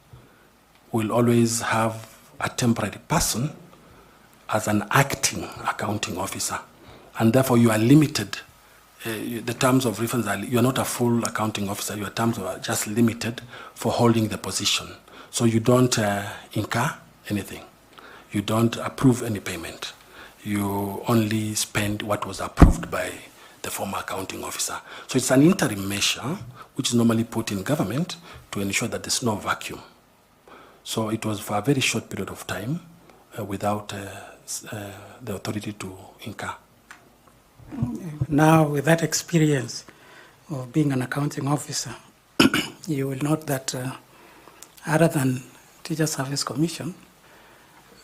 will always have a temporary person as an acting accounting officer. And therefore you are limited. The terms of reference are, you are not a full accounting officer, your terms are just limited for holding the position. So you don't incur anything. You don't approve any payment. You only spend what was approved by the former accounting officer. So it's an interim measure which is normally put in government to ensure that there's no vacuum. So it was for a very short period of time without the authority to incur. Now, with that experience of being an accounting officer, you will note that other than Teacher Service Commission,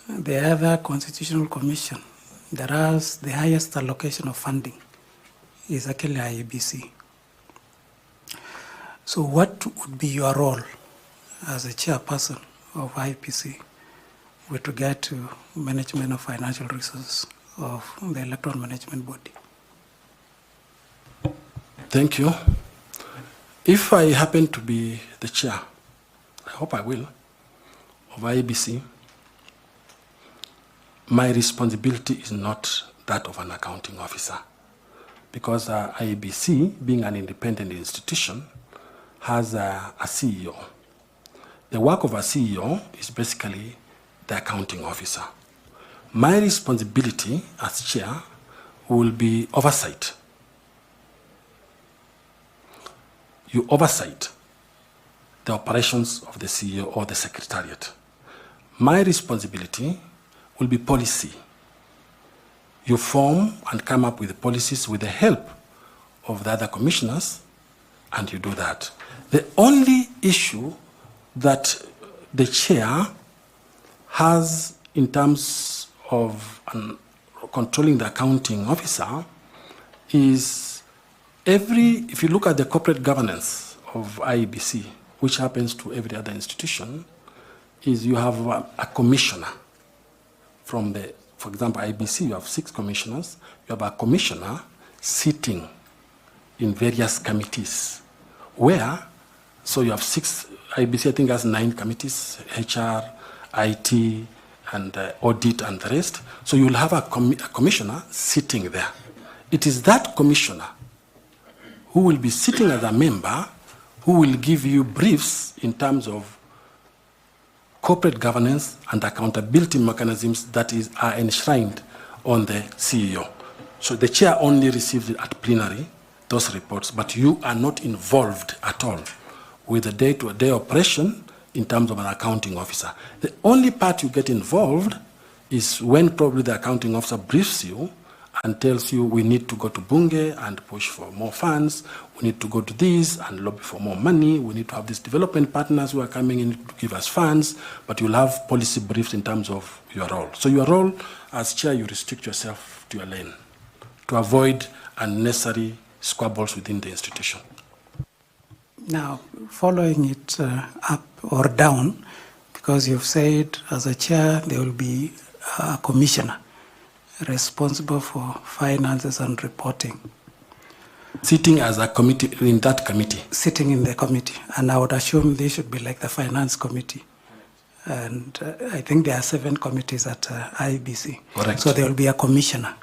the other constitutional commission that has the highest allocation of funding is actually IEBC. So what would be your role as a chairperson of IEBC with regard to management of financial resources of the electoral management body? Thank you. If I happen to be the chair, I hope I will, of IEBC, my responsibility is not that of an accounting officer, because IEBC, being an independent institution, has a CEO. The work of a CEO is basically the accounting officer. My responsibility as chair will be oversight. You oversight the operations of the CEO or the secretariat. My responsibility will be policy. You form and come up with the policies with the help of the other commissioners, and you do that. The only issue that the chair has in terms of controlling the accounting officer is if you look at the corporate governance of IEBC, which happens to every other institution, is you have a commissioner from for example, IEBC, you have 6 commissioners. You have a commissioner sitting in various committees so you have 6, IEBC I think has 9 committees, HR, IT, and audit and the rest. So you'll have a commissioner sitting there. It is that commissioner who will be sitting as a member who will give you briefs in terms of corporate governance and accountability mechanisms that are enshrined on the CEO. So the chair only receives it at plenary, those reports, but you are not involved at all with the day-to-day operation in terms of an accounting officer. The only part you get involved is when probably the accounting officer briefs you and tells you we need to go to Bunge and push for more funds, we need to go to this and lobby for more money, we need to have these development partners who are coming in to give us funds, but you'll have policy briefs in terms of your role. So your role as chair, you restrict yourself to your lane to avoid unnecessary squabbles within the institution. Now, following it up or down, because you've said as a chair there will be a commissioner responsible for finances and reporting. Sitting as a committee in that committee. Sitting in the committee. And I would assume they should be like the finance committee. And I think there are 7 committees at IEBC. Correct. So there will be a commissioner.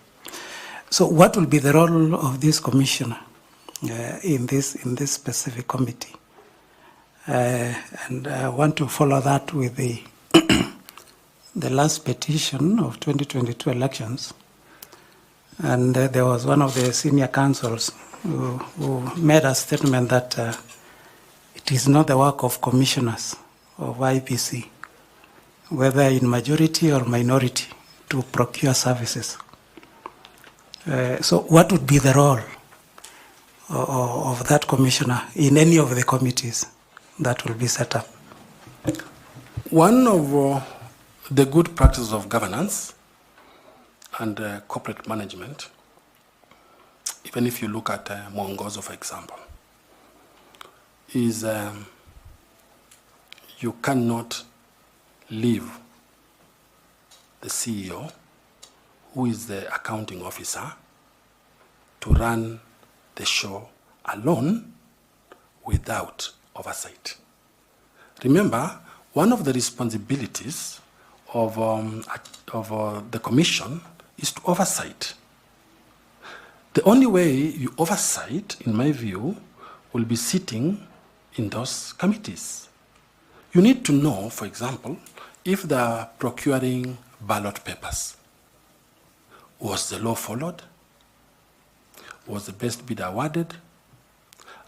So what will be the role of this commissioner in this specific committee? And I want to follow that with the last petition of 2022 elections, and there was one of the senior councils who made a statement that it is not the work of commissioners of IEBC, whether in majority or minority, to procure services. So what would be the role of that commissioner in any of the committees that will be set up? One of the good practices of governance and corporate management, even if you look at Mwongozo, for example, is you cannot leave the CEO, who is the accounting officer, to run the show alone without oversight. Remember, one of the responsibilities of the commission is to oversight. The only way you oversight, in my view, will be sitting in those committees. You need to know, for example, if they are procuring ballot papers. Was the law followed? Was the best bid awarded?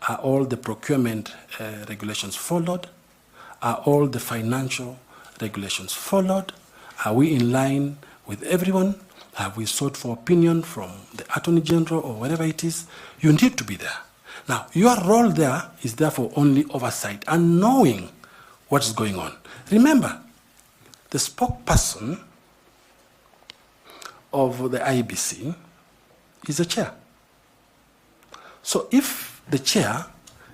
Are all the procurement regulations followed? Are all the financial regulations followed? Are we in line with everyone? Have we sought for opinion from the Attorney General or whatever it is? You need to be there. Now, your role there is therefore only oversight and knowing what's going on. Remember, the spokesperson of the IEBC is the chair. So if the chair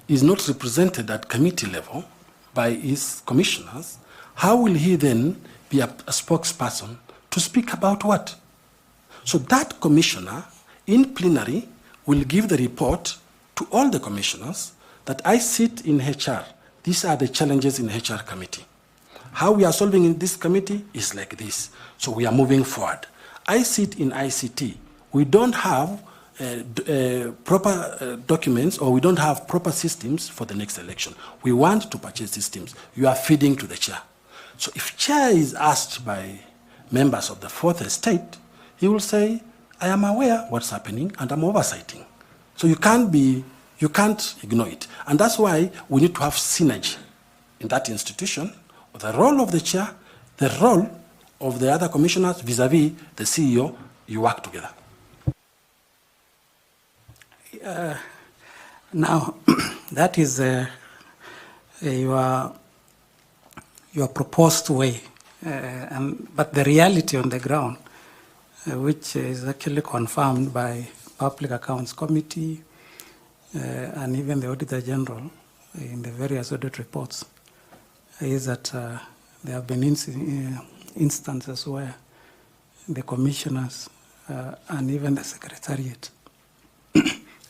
is not represented at committee level by his commissioners, how will he then be a spokesperson to speak about what? So that commissioner in plenary will give the report to all the commissioners that I sit in HR. These are the challenges in HR committee. How we are solving in this committee is like this. So we are moving forward. I sit in ICT. We don't have proper documents, or we don't have proper systems for the next election. We want to purchase systems. You are feeding to the chair. So if chair is asked by members of the fourth estate, he will say, I am aware what's happening and I'm oversighting. So you can't ignore it. And that's why we need to have synergy in that institution. The role of the chair, the role of the other commissioners vis-a-vis the CEO, you work together. Now, that is your proposed way, but the reality on the ground, which is actually confirmed by Public Accounts Committee and even the Auditor General in the various audit reports, is that there have been instances where the commissioners and even the secretariat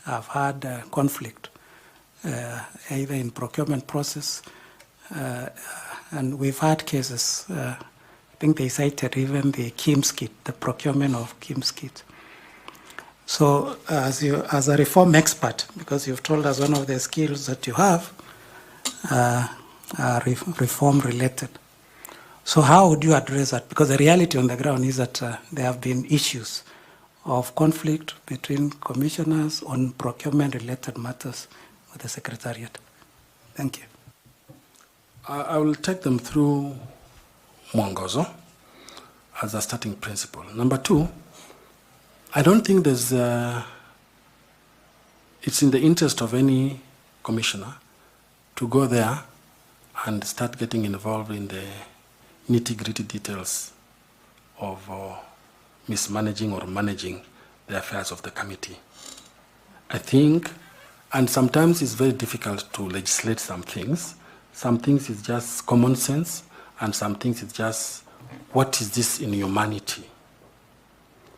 have had conflict, either in procurement process, and we've had cases, I think they cited even the KIMS kit, the procurement of KIMS kit. So as a reform expert, because you've told us one of the skills that you have are reform related. So how would you address that? Because the reality on the ground is that there have been issues of conflict between commissioners on procurement-related matters with the Secretariat. Thank you. I will take them through Mwongozo as a starting principle. Number two, I don't think it's in the interest of any commissioner to go there and start getting involved in the nitty-gritty details of mismanaging or managing the affairs of the committee. I think, and sometimes it's very difficult to legislate some things. Some things is just common sense, and some things is just, what is this in humanity?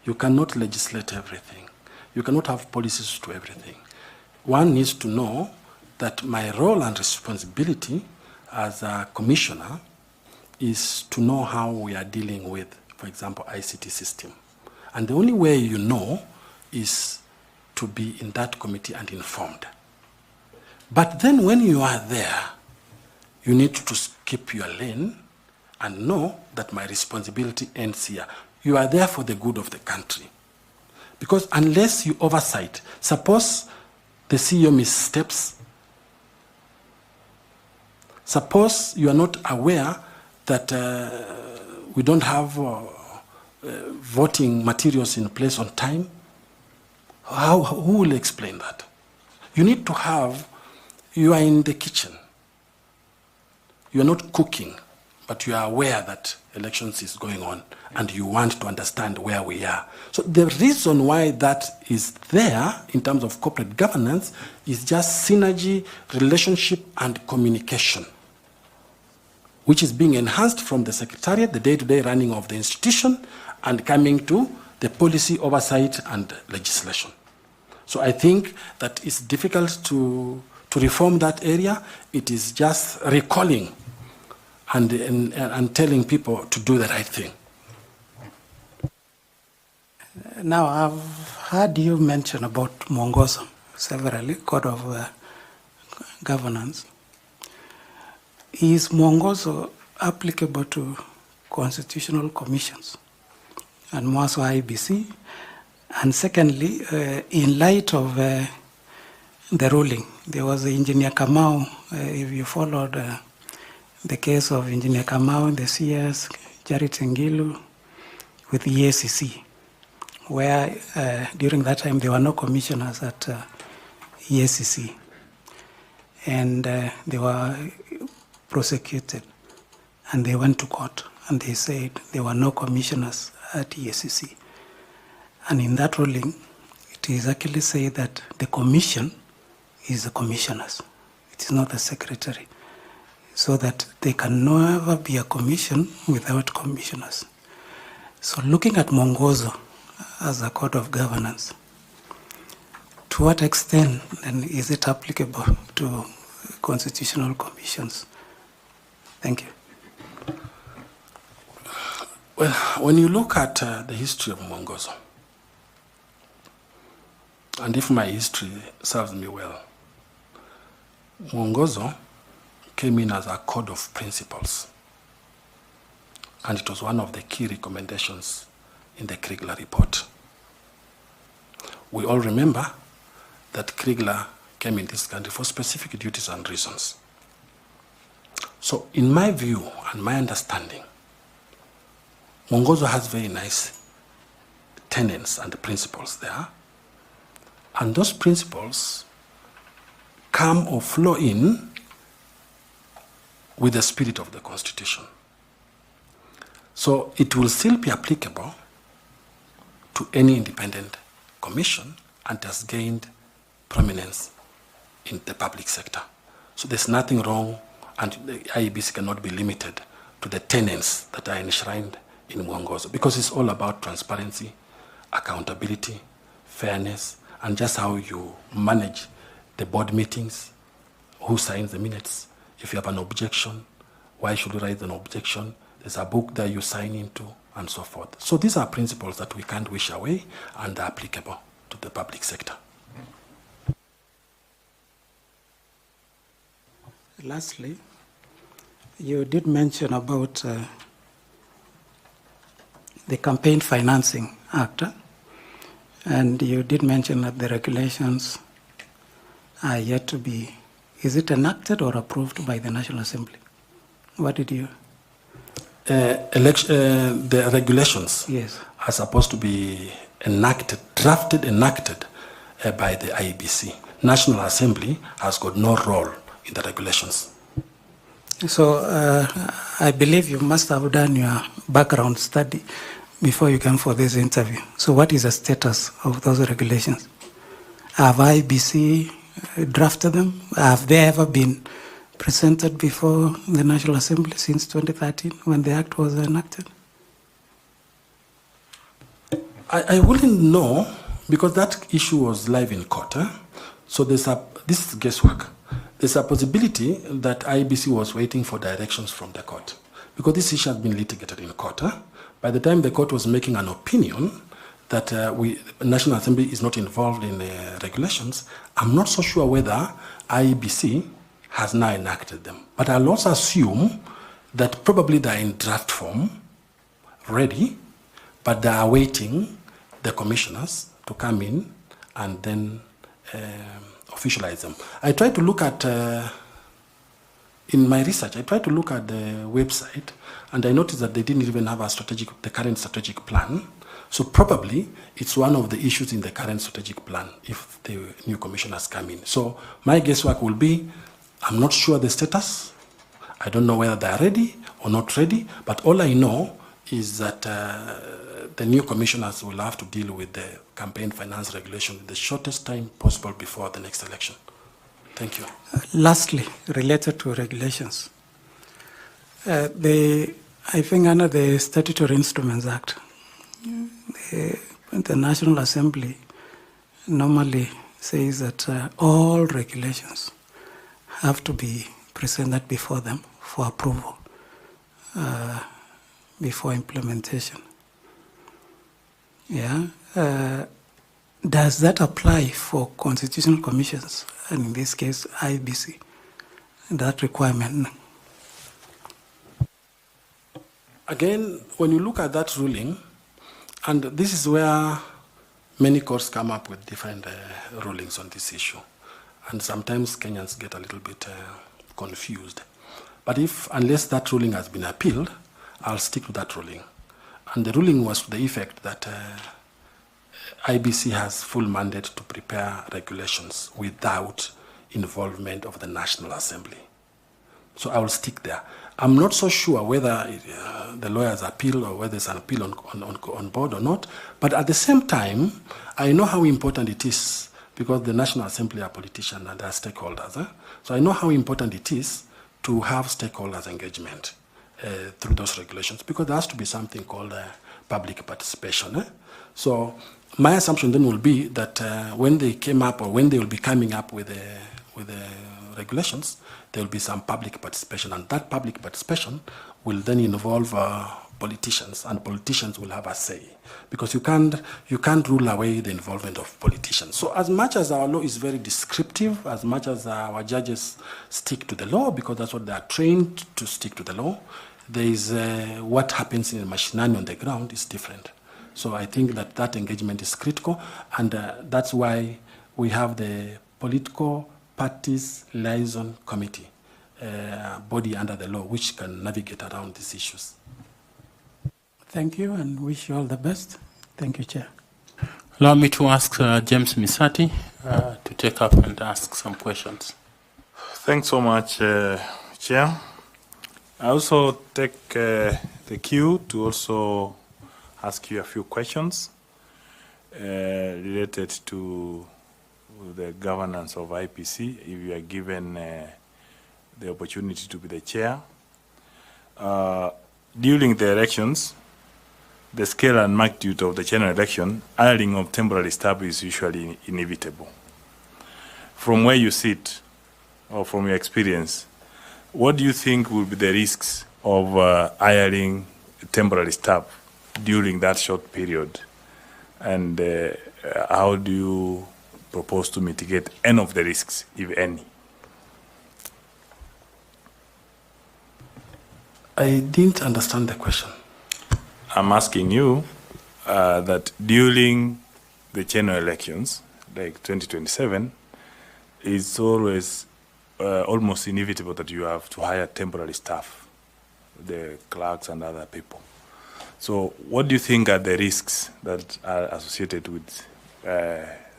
You cannot legislate everything. You cannot have policies to everything. One needs to know that my role and responsibility as a commissioner is to know how we are dealing with, for example, ICT system. And the only way you know is to be in that committee and informed. But then when you are there, you need to keep your lane and know that my responsibility ends here. You are there for the good of the country. Because unless you oversight, suppose the CEO missteps, suppose you are not aware that we don't have voting materials in place on time, who will explain that? You need to have, you are in the kitchen. You are not cooking, but you are aware that elections is going on and you want to understand where we are. So the reason why that is there in terms of corporate governance is just synergy, relationship, and communication, which is being enhanced from the secretariat, the day-to-day running of the institution, and coming to the policy oversight and legislation. So I think that it's difficult to reform that area. It is just recalling and telling people to do the right thing. Now, I've heard you mention about Mwongozo severally, Code of Governance. Is Mwongozo applicable to constitutional commissions and more so IEBC? And secondly, in light of the ruling, there was Engineer Kamau, if you followed the case of Engineer Kamau, the CS, Charity Ngilu, with the EACC, where during that time there were no commissioners at EACC, and they were prosecuted, and they went to court, and they said there were no commissioners at EACC. And in that ruling, it is actually said that the commission is the commissioners. It is not the secretary. So that there can never be a commission without commissioners. So looking at Mwongozo as a code of governance, to what extent then is it applicable to constitutional commissions? Thank you. Well, when you look at the history of Mwongozo, and if my history serves me well, Mwongozo came in as a code of principles. And it was one of the key recommendations in the Kriegler report. We all remember that Kriegler came in this country for specific duties and reasons. So in my view and my understanding, Mwongozo has very nice tenets and principles there. And those principles come or flow in with the spirit of the Constitution. So it will still be applicable to any independent commission and has gained prominence in the public sector. So there's nothing wrong, and the IEBC cannot be limited to the tenets that are enshrined in Mwongozo, because it's all about transparency, accountability, fairness, and just how you manage the board meetings, who signs the minutes. If you have an objection, why should you write an objection? There's a book that you sign into, and so forth. So these are principles that we can't wish away and are applicable to the public sector. Lastly, you did mention about the Campaign Financing Act, and you did mention that the regulations are yet to be, is it enacted or approved by the National Assembly? What did you? The regulations, yes, are supposed to be enacted, enacted by the IEBC. National Assembly has got no role in the regulations. So I believe you must have done your background study before you came for this interview. So what is the status of those regulations? Have IEBC drafted them? Have they ever been presented before the National Assembly since 2013 when the Act was enacted? I wouldn't know, because that issue was live in court. So this is guesswork. There's a possibility that IEBC was waiting for directions from the court, because this issue has been litigated in court. By the time the court was making an opinion that National Assembly is not involved in regulations, I'm not so sure whether IEBC has now enacted them. But I'll also assume that probably they're in draft form, ready, but they are waiting the commissioners to come in and then officialize them. I tried to look at, in my research, I tried to look at the website, and I noticed that they didn't even have the current strategic plan. So probably it's one of the issues in the current strategic plan if the new commissioners come in. So my guesswork will be, I'm not sure the status. I don't know whether they are ready or not ready, but all I know is that the new commissioners will have to deal with the campaign finance regulation in the shortest time possible before the next election. Thank you. Lastly, related to regulations, I think under the Statutory Instruments Act, the National Assembly normally says that all regulations have to be presented before them for approval before implementation. Yeah. Does that apply for constitutional commissions, and in this case, IEBC, that requirement? Again, when you look at that ruling, and this is where many courts come up with different rulings on this issue, and sometimes Kenyans get a little bit confused. But unless that ruling has been appealed, I'll stick to that ruling. And the ruling was to the effect that IBC has full mandate to prepare regulations without involvement of the National Assembly. So I will stick there. I'm not so sure whether the lawyers appeal or whether there's an appeal on board or not, but at the same time, I know how important it is, because the National Assembly are politicians and they are stakeholders. So I know how important it is to have stakeholders engagement through those regulations, because there has to be something called public participation. So my assumption then will be that when they came up, or when they will be coming up with the regulations, there will be some public participation, and that public participation will then involve politicians, and politicians will have a say, because you can't rule away the involvement of politicians. So as much as our law is very descriptive, as much as our judges stick to the law, because that's what they are trained to stick to the law, there is what happens in the machinery on the ground is different. So I think that engagement is critical, and that's why we have the Political Parties Liaison Committee, body under the law, which can navigate around these issues. Thank you, and wish you all the best. Thank you, Chair. Allow me to ask James Misati to take up and ask some questions. Thanks so much, Chair. I also take the cue to also ask you a few questions related to the governance of IPC, if you are given the opportunity to be the chair. During the elections, the scale and magnitude of the general election, hiring of temporary staff is usually inevitable. From where you sit, or from your experience, what do you think will be the risks of hiring temporary staff during that short period? And how do you propose to mitigate any of the risks, if any? I didn't understand the question. I'm asking you that during the general elections, like 2027, it's always almost inevitable that you have to hire temporary staff, the clerks and other people. So what do you think are the risks that are associated with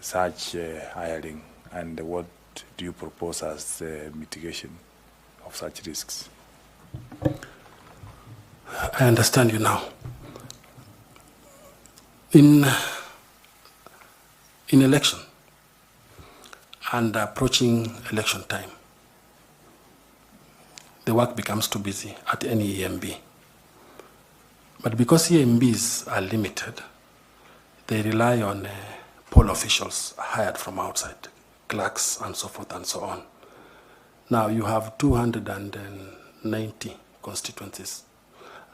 such hiring, and what do you propose as mitigation of such risks? I understand you now. In election and approaching election time, the work becomes too busy at any EMB. But because EMBs are limited, they rely on poll officials hired from outside, clerks and so forth and so on. Now you have 290 constituencies,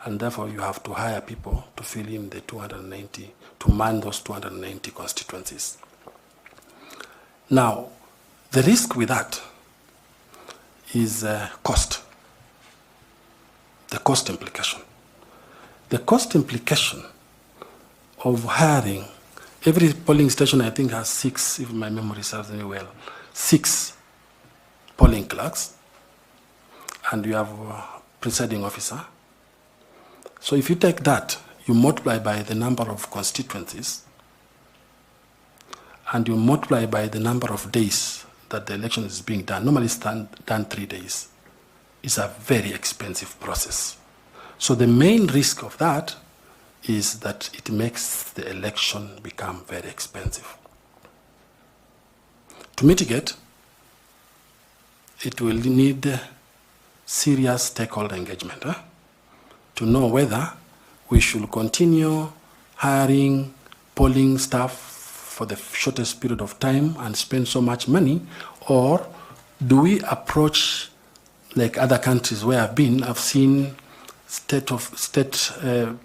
and therefore you have to hire people to fill in the 290, to man those 290 constituencies. Now, the risk with that is cost. the cost implication. The cost implication of hiring, every polling station I think has 6, if my memory serves me well, 6 polling clerks, and you have a presiding officer. So if you take that, you multiply by the number of constituencies, and you multiply by the number of days that the election is being done. Normally it's done 3 days. It's a very expensive process. So the main risk of that is that it makes the election become very expensive. To mitigate, it will need serious stakeholder engagement to know whether we should continue hiring polling staff for the shortest period of time and spend so much money, or do we approach like other countries where I've seen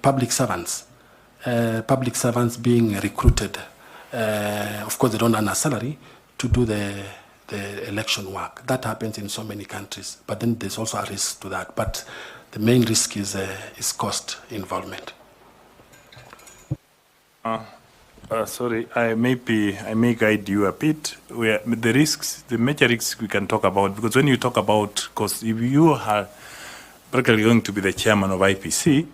public servants being recruited. Of course, they don't earn a salary to do the election work. That happens in so many countries, but then there's also a risk to that. But the main risk is cost involvement. Sorry, I may guide you a bit. Where the major risks we can talk about, because when you talk about cost, if you are practically going to be the chairman of IPC,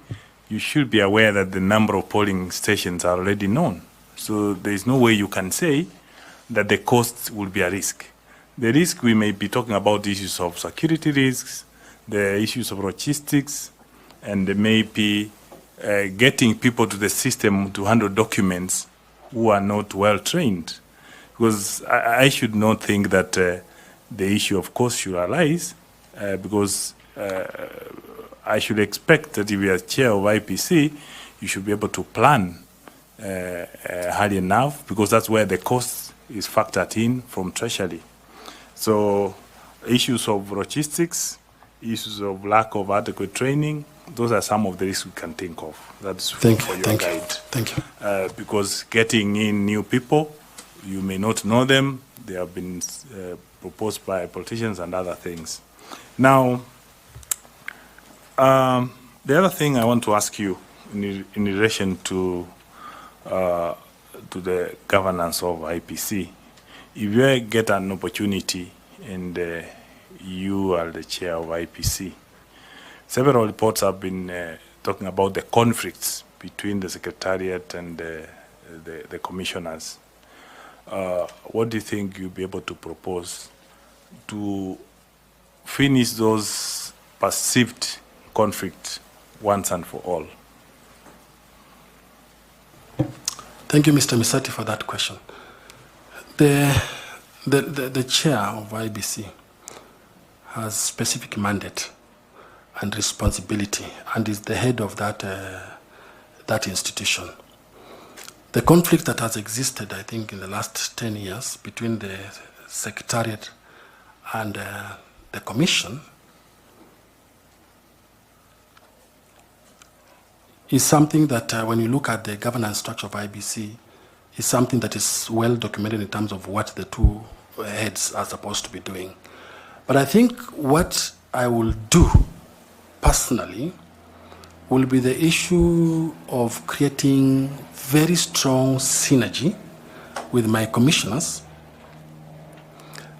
you should be aware that the number of polling stations are already known. So there is no way you can say that the costs will be a risk. The risk we may be talking about issues of security risks, the issues of logistics, and maybe getting people to the system to handle documents who are not well trained. Because I should not think that the issue of cost should arise, because I should expect that if you are chair of IPC, you should be able to plan early enough, because that's where the cost is factored in from Treasury. So issues of logistics, issues of lack of adequate training, those are some of the risks we can think of. That's for your guide. Thank you. Because getting in new people, you may not know them. They have been proposed by politicians and other things. Now, the other thing I want to ask you in relation to the governance of IPC, if you get an opportunity and you are the chair of IPC, several reports have been talking about the conflicts between the Secretariat and the commissioners. What do you think you'll be able to propose to finish those perceived conflicts once and for all? Thank you, Mr. Misati, for that question. The chair of IEBC has specific mandate and responsibility, and is the head of that institution. The conflict that has existed, I think, in the last 10 years between the Secretariat and the Commission is something that, when you look at the governance structure of IEBC, is something that is well documented in terms of what the two heads are supposed to be doing. But I think what I will do personally will be the issue of creating very strong synergy with my commissioners,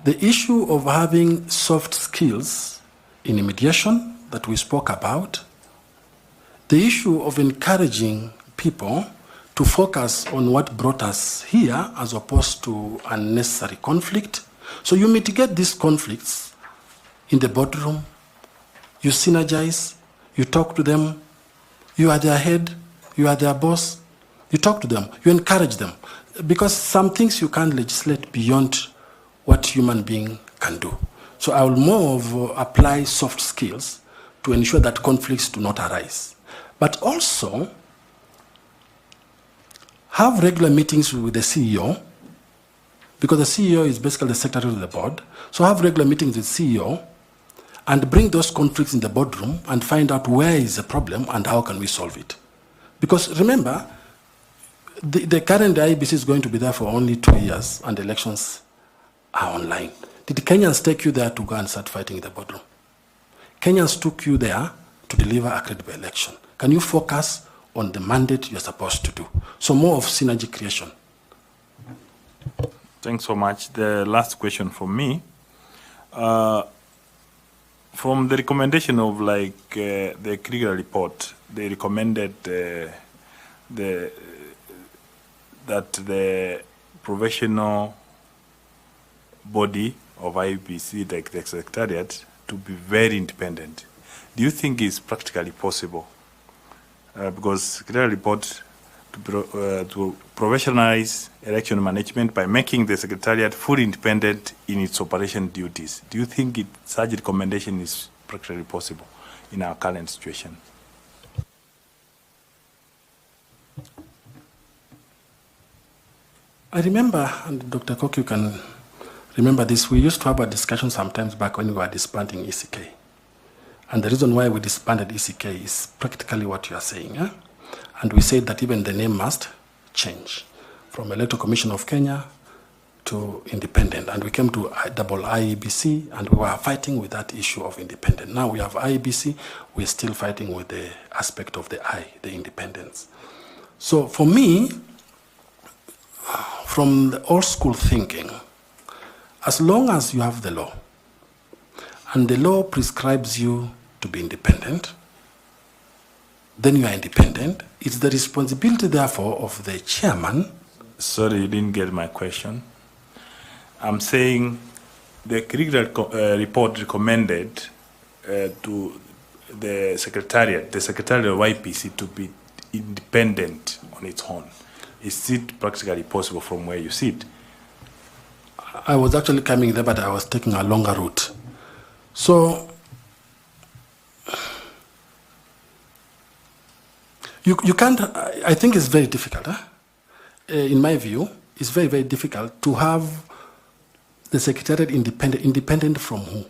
the issue of having soft skills in mediation that we spoke about, the issue of encouraging people to focus on what brought us here as opposed to unnecessary conflict. So you mitigate these conflicts in the boardroom, you synergize, you talk to them, you are their head, you are their boss, you talk to them, you encourage them. Because some things you can't legislate beyond what human being can do. So I will more of apply soft skills to ensure that conflicts do not arise. But also have regular meetings with the CEO, because the CEO is basically the secretary of the board. So have regular meetings with the CEO and bring those conflicts in the boardroom and find out where is the problem and how can we solve it. Because remember, the current IEBC is going to be there for only 2 years and elections are online. Did Kenyans take you there to go and start fighting in the boardroom? Kenyans took you there to deliver a credible election? Can you focus on the mandate you're supposed to do? So more of synergy creation. Thanks so much. The last question from me. From the recommendation of the Krieger report, they recommended that the professional body of IEBC, like the Secretariat, to be very independent. Do you think it's practically possible? Because Krieger report to professionalize election management by making the Secretariat fully independent in its operation duties. Do you think such recommendation is practically possible in our current situation? I remember, and Dr. Koki, you can remember this, we used to have a discussion sometimes back when we were disbanding ECK. And the reason why we disbanded ECK is practically what you are saying. Eh? And we said that even the name must change from Electoral Commission of Kenya to independent. And we came to double IEBC, and we were fighting with that issue of independent. Now we have IEBC, we're still fighting with the aspect of the I, the independence. So for me, from the old school thinking, as long as you have the law, and the law prescribes you to be independent, then you are independent. It's the responsibility, therefore, of the chairman. Sorry, you didn't get my question. I'm saying the Krieger report recommended to the Secretariat of IPC to be independent on its own. Is it practically possible from where you sit? I was actually coming there, but I was taking a longer route. So, you can't, I think it's very difficult. In my view, it's very, very difficult to have the Secretariat independent from who?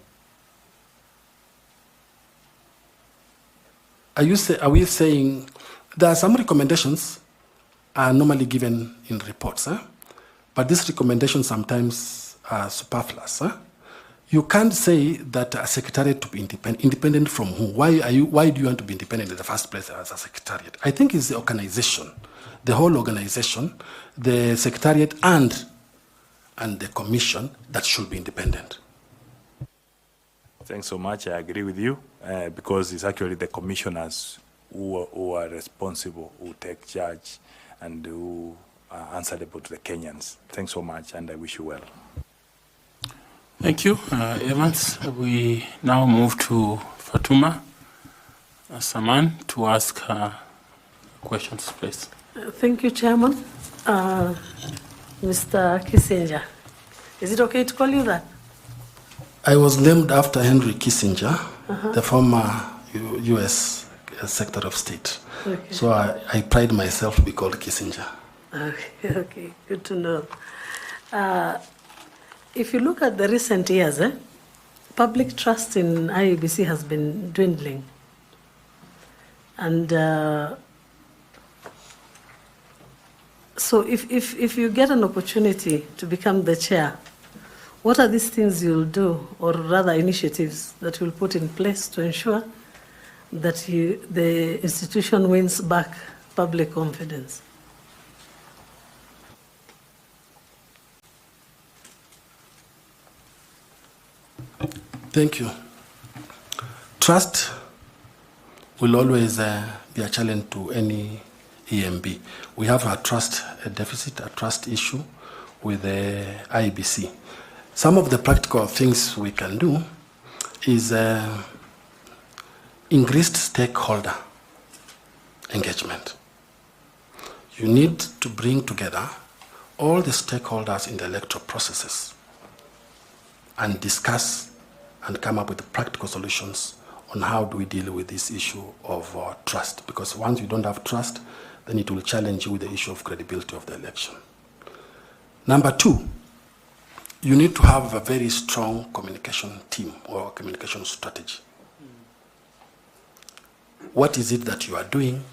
Are we saying, there are some recommendations are normally given in reports, but these recommendations sometimes are superfluous. You can't say that a secretariat to be independent from who? Why do you want to be independent in the first place as a secretariat? I think it's the organization, the whole organization, the secretariat and the commission that should be independent. Thanks so much. I agree with you because it's actually the commissioners who are responsible, who take charge, and who are answerable to the Kenyans. Thanks so much, and I wish you well. Thank you, Evans. We now move to Fatuma Saman to ask questions, please. Thank you, Chairman. Mr. Kissinger. Is it okay to call you that? I was named after Henry Kissinger, the former U.S. Secretary of State. Okay. So I pride myself to be called Kissinger. Okay, good to know. If you look at the recent years, public trust in IEBC has been dwindling. And so if you get an opportunity to become the chair, what are these things you'll do, or rather initiatives that you'll put in place to ensure that the institution wins back public confidence? Thank you. Trust will always be a challenge to any EMB. We have a trust deficit, a trust issue with the IEBC. Some of the practical things we can do is increased stakeholder engagement. You need to bring together all the stakeholders in the electoral processes and discuss and come up with practical solutions on how do we deal with this issue of trust. Because once you don't have trust, then it will challenge you with the issue of credibility of the election. Number two, you need to have a very strong communication team or communication strategy. What is it that you are doing?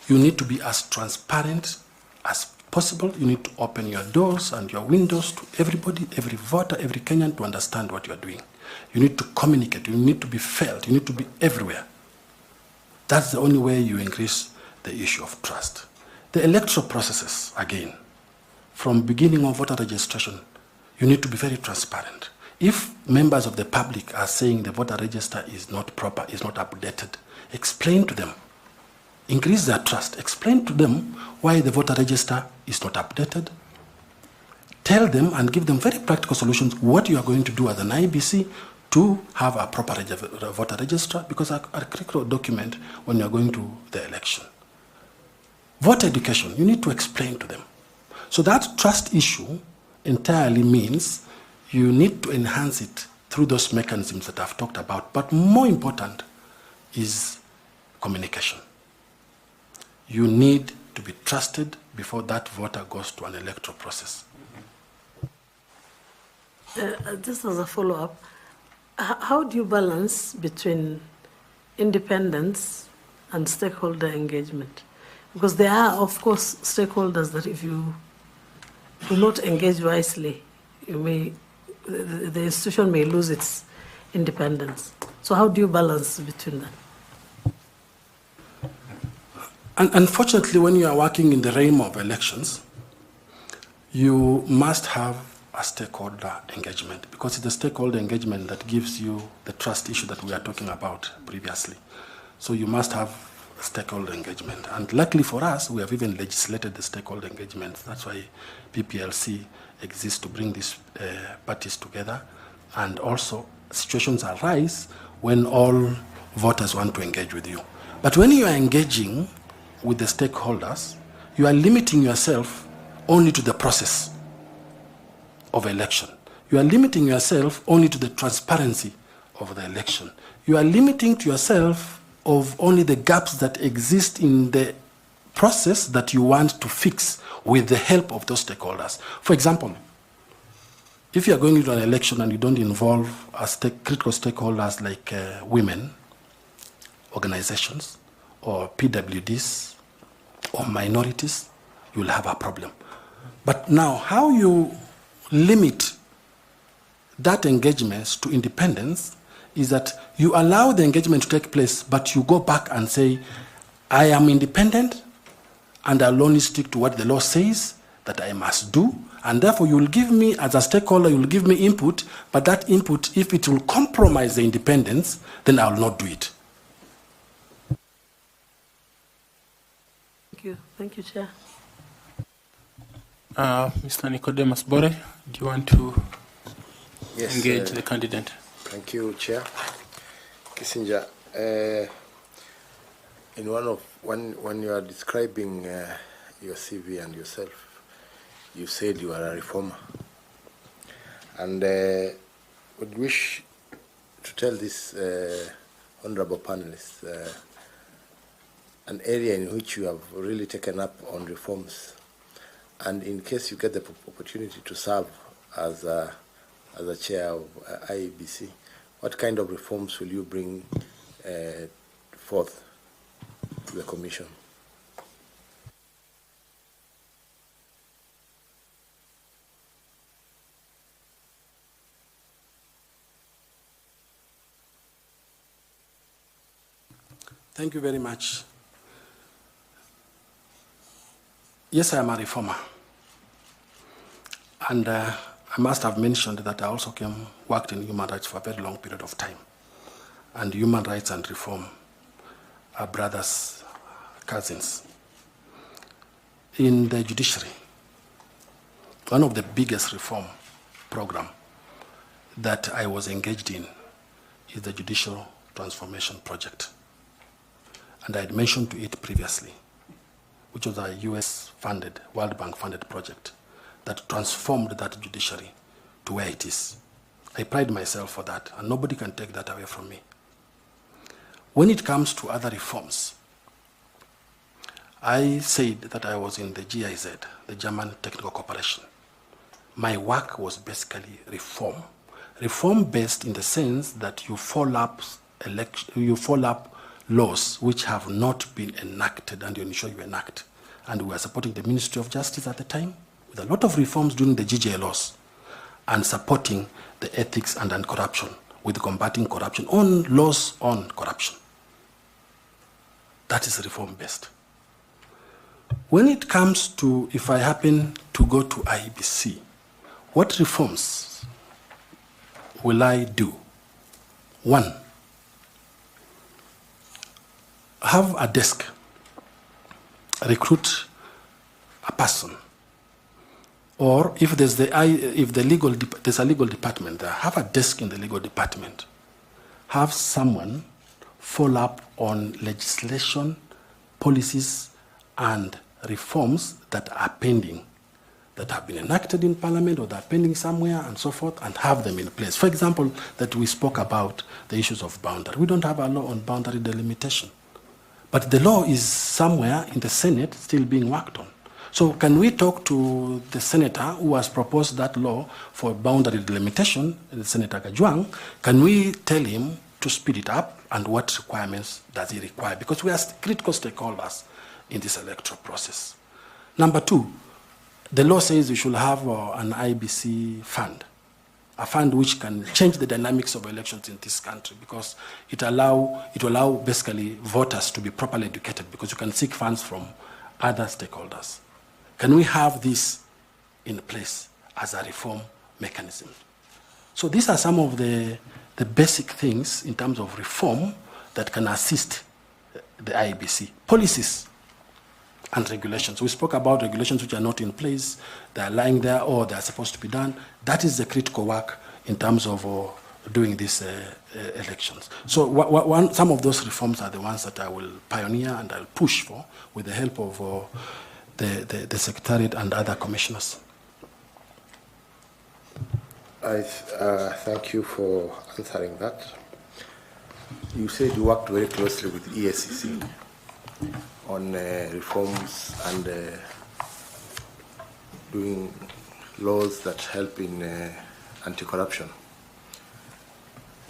You need to be as transparent as possible. You need to open your doors and your windows to everybody, every voter, every Kenyan to understand what you are doing. You need to communicate. You need to be felt. You need to be everywhere. That's the only way you increase the issue of trust. The electoral processes, again, from beginning of voter registration, you need to be very transparent. If members of the public are saying the voter register is not proper, is not updated, explain to them. Increase their trust. Explain to them why the voter register is not updated. Tell them and give them very practical solutions what you are going to do as an IEBC to have a proper voter register, because a critical document when you are going to the election. Voter education, you need to explain to them. So that trust issue entirely means you need to enhance it through those mechanisms that I've talked about. But more important is communication. You need to be trusted before that voter goes to an electoral process. Just as a follow-up, how do you balance between independence and stakeholder engagement? Because there are, of course, stakeholders that if you do not engage wisely, the institution may lose its independence. So how do you balance between that? And unfortunately, when you are working in the realm of elections, you must have a stakeholder engagement, because it's the stakeholder engagement that gives you the trust issue that we are talking about previously. So you must have stakeholder engagement. And luckily for us, we have even legislated the stakeholder engagement. That's why PPLC exists, to bring these parties together. And also, situations arise when all voters want to engage with you. But when you are engaging with the stakeholders, you are limiting yourself only to the process of election. You are limiting yourself only to the transparency of the election. You are limiting to yourself of only the gaps that exist in the process that you want to fix with the help of those stakeholders. For example, if you are going into an election and you don't involve critical stakeholders like women, organizations, or PWDs, or minorities, you will have a problem. But now, how you limit that engagement to independence is that you allow the engagement to take place, but you go back and say, I am independent, and I'll only stick to what the law says that I must do, and therefore you will give me, as a stakeholder, you will give me input, but that input, if it will compromise the independence, then I will not do it. Thank you. Thank you, Chair. Mr. Nicodemus Bore, do you want to engage the candidate? Thank you, Chair. Kissinger, when you are describing your CV and yourself, you said you are a reformer, and would wish to tell this honorable panelists an area in which you have really taken up on reforms, and in case you get the opportunity to serve as a chair of IEBC, what kind of reforms will you bring forth to the Commission? Thank you very much. Yes, I am a reformer. And I must have mentioned that I also worked in human rights for a very long period of time. And human rights and reform are brothers, cousins. In the judiciary, one of the biggest reform program that I was engaged in is the Judicial Transformation Project. And I had mentioned to it previously, which was a US-funded, World Bank-funded project that transformed that judiciary to where it is. I pride myself for that, and nobody can take that away from me. When it comes to other reforms, I said that I was in the GIZ, the German Technical Corporation. My work was basically reform. Reform-based in the sense that you follow up laws which have not been enacted, and you ensure you enact. And we were supporting the Ministry of Justice at the time with a lot of reforms during the GJ laws, and supporting the ethics and anti-corruption with combating corruption on laws on corruption. That is reform-based. When it comes to, if I happen to go to IEBC, what reforms will I do? One, have a desk, recruit a person, or if there's there's a legal department there, have a desk in the legal department. Have someone follow up on legislation, policies, and reforms that are pending, that have been enacted in Parliament or that are pending somewhere and so forth, and have them in place. For example, that we spoke about the issues of boundary. We don't have a law on boundary delimitation, but the law is somewhere in the Senate still being worked on. So can we talk to the senator who has proposed that law for boundary delimitation, Senator Kajwang? Can we tell him to speed it up, and what requirements does he require? Because we are critical stakeholders in this electoral process. Number two, the law says we should have an IEBC fund, a fund which can change the dynamics of elections in this country, because it will allow basically voters to be properly educated, because you can seek funds from other stakeholders. Can we have this in place as a reform mechanism? So these are some of the basic things in terms of reform that can assist the IEBC. Policies and regulations. We spoke about regulations which are not in place, they are lying there, or they are supposed to be done. That is the critical work in terms of doing these elections. So some of those reforms are the ones that I will pioneer and I'll push for with the help of the Secretariat and other commissioners. I thank you for answering that. You said you worked very closely with EACC on reforms and doing laws that help in anti-corruption.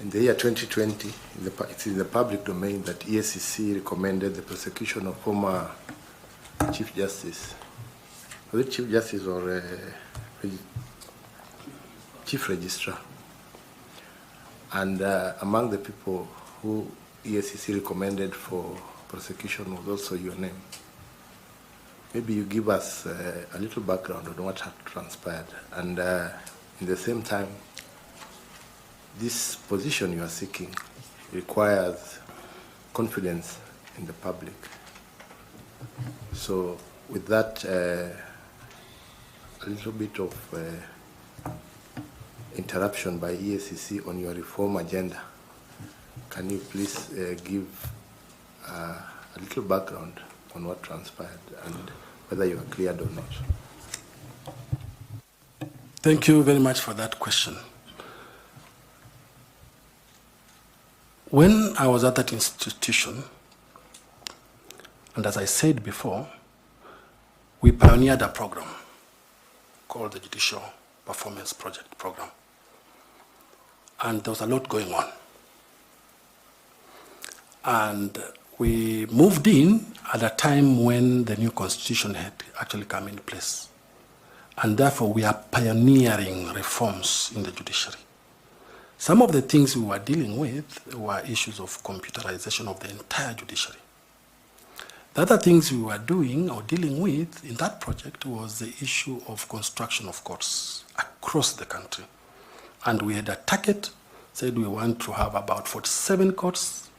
In the year 2020, it's in the public domain that EACC recommended the prosecution of former Chief Justice. Was it Chief Justice or Chief Registrar? And among the people who EACC recommended for prosecution was also your name. Maybe you give us a little background on what had transpired, and in the same time, this position you are seeking requires confidence in the public. So with that, a little bit of interruption by EACC on your reform agenda, can you please give a little background on what transpired and whether you are cleared or not? Thank you very much for that question. When I was at that institution, and as I said before, we pioneered a program called the Judicial Performance Project Program. And there was a lot going on. And we moved in at a time when the new constitution had actually come into place. And therefore, we are pioneering reforms in the judiciary. Some of the things we were dealing with were issues of computerization of the entire judiciary. The other things we were doing or dealing with in that project was the issue of construction of courts across the country. And we had a target, said we want to have about 47 courts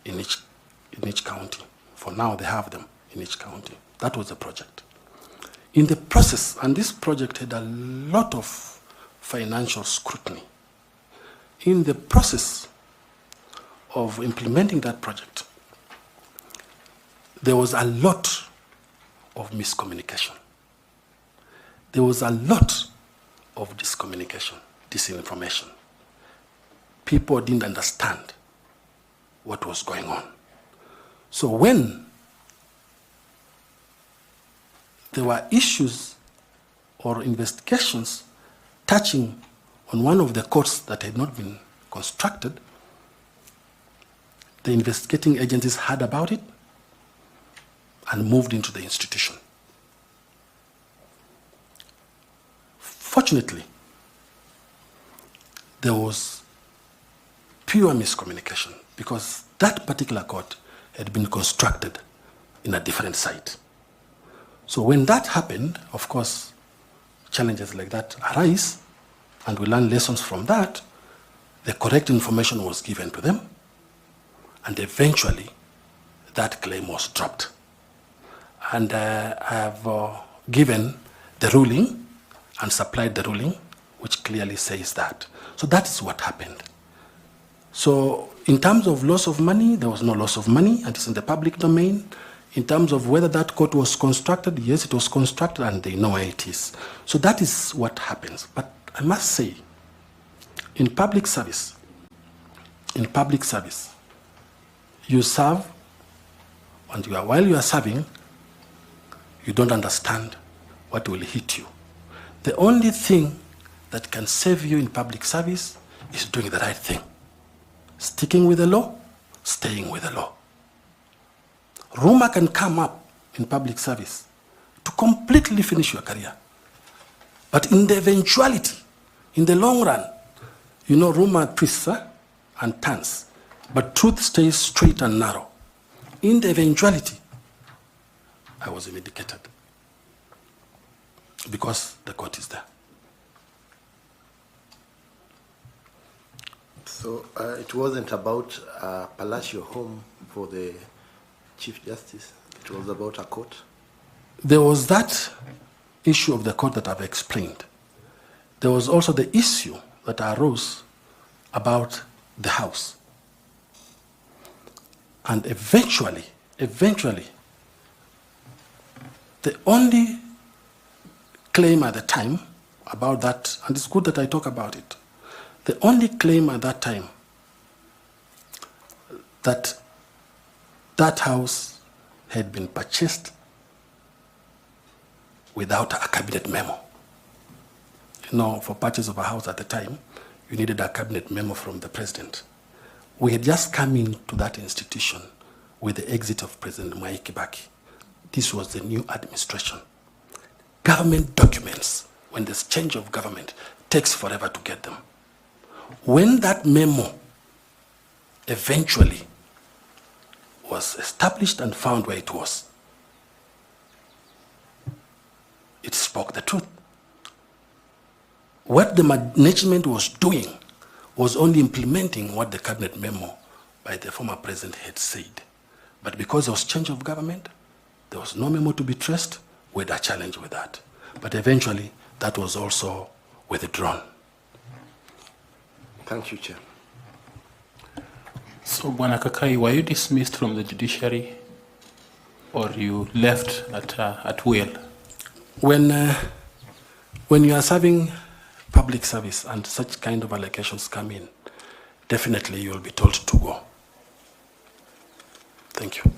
in each county. For now, they have them in each county. That was the project. In the process, and this project had a lot of financial scrutiny. In the process of implementing that project, there was a lot of miscommunication. There was a lot of discommunication, disinformation. People didn't understand what was going on. So when there were issues or investigations touching on one of the courts that had not been constructed, the investigating agencies heard about it and moved into the institution. Fortunately, there was pure miscommunication because that particular court had been constructed in a different site. So when that happened, of course, challenges like that arise, and we learn lessons from that. The correct information was given to them, and eventually that claim was dropped. And I have given the ruling and supplied the ruling, which clearly says that. So that is what happened. So in terms of loss of money, there was no loss of money, and it's in the public domain. In terms of whether that court was constructed, yes, it was constructed, and they know where it is. So that is what happens. But I must say, in public service, you serve, and while you are serving, you don't understand what will hit you. The only thing that can save you in public service is doing the right thing. Sticking with the law, staying with the law. Rumor can come up in public service to completely finish your career. But in the eventuality, in the long run, you know, rumor twists and turns, but truth stays straight and narrow. In the eventuality, I was vindicated because the court is there. So it wasn't about a palatial home for the Chief Justice. It was about a court. There was that issue of the court that I've explained. There was also the issue that arose about the house. And eventually, the only claim at the time about that, and it's good that I talk about it, the only claim at that time that that house had been purchased without a cabinet memo. You know, for purchase of a house at the time, you needed a cabinet memo from the president. We had just come into that institution with the exit of President Mwai Kibaki. This was the new administration. Government documents, when there's change of government, takes forever to get them. When that memo eventually was established and found where it was, it spoke the truth. What the management was doing was only implementing what the cabinet memo by the former president had said. But because there was change of government, there was no memo to be traced. We had a challenge with that. But eventually, that was also withdrawn. Thank you, Chair. So, Bwana Kakai, were you dismissed from the judiciary or you left at will? When you are serving public service and such kind of allegations come in, definitely you will be told to go. Thank you.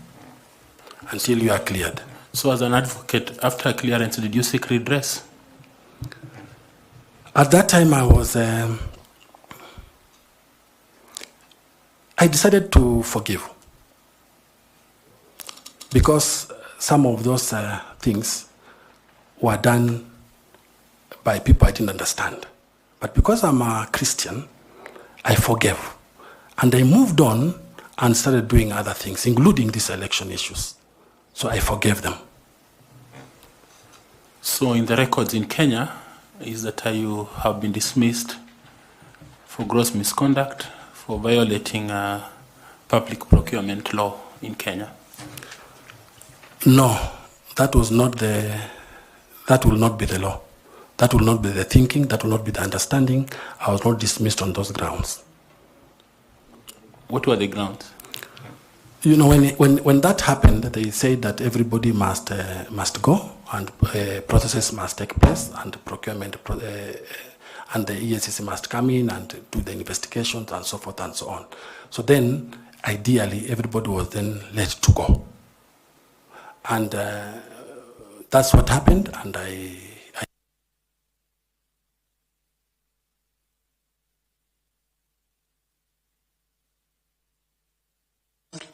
Until you are cleared. So as an advocate, after clearance, did you seek redress? At that time, I decided to forgive, because some of those things were done by people I didn't understand. But because I'm a Christian, I forgave. And I moved on and started doing other things, including these election issues. So I forgave them. So in the records in Kenya, is that you have been dismissed for gross misconduct, for violating public procurement law in Kenya? No, that will not be the law. That will not be the thinking, that will not be the understanding. I was not dismissed on those grounds. What were the grounds? You know, when that happened, they said that everybody must go, and processes must take place, and procurement and the EACC must come in and do the investigations and so forth and so on. So then, ideally, everybody was then let to go. And that's what happened, and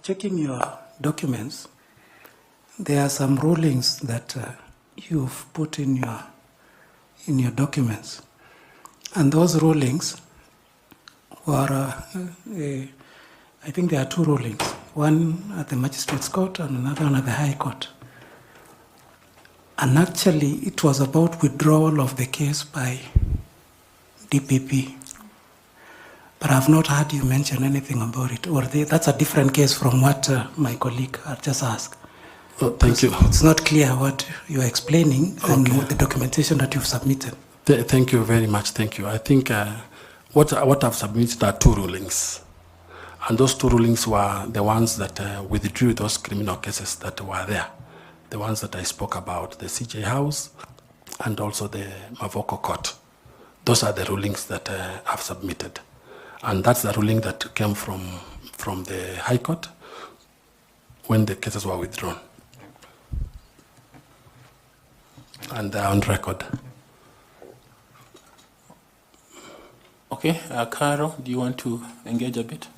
Checking your documents, there are some rulings that you've put in your documents, and those rulings were, I think there are two rulings. one at the Magistrates Court and another one at the High Court. And actually, it was about withdrawal of the case by DPP. But I've not heard you mention anything about it. Or that's a different case from what my colleague had just asked. Oh, thank you. It's not clear what you're explaining and Okay. what the documentation that you've submitted. Thank you very much. Thank you. I think what I've submitted are 2 rulings. And those 2 rulings were the ones that withdrew those criminal cases that were there. The ones that I spoke about, the CJ House and also the Mavoko Court. Those are the rulings that I've submitted. And that's the ruling that came from the High Court when the cases were withdrawn. And they're on record. Okay, Caro, do you want to engage a bit?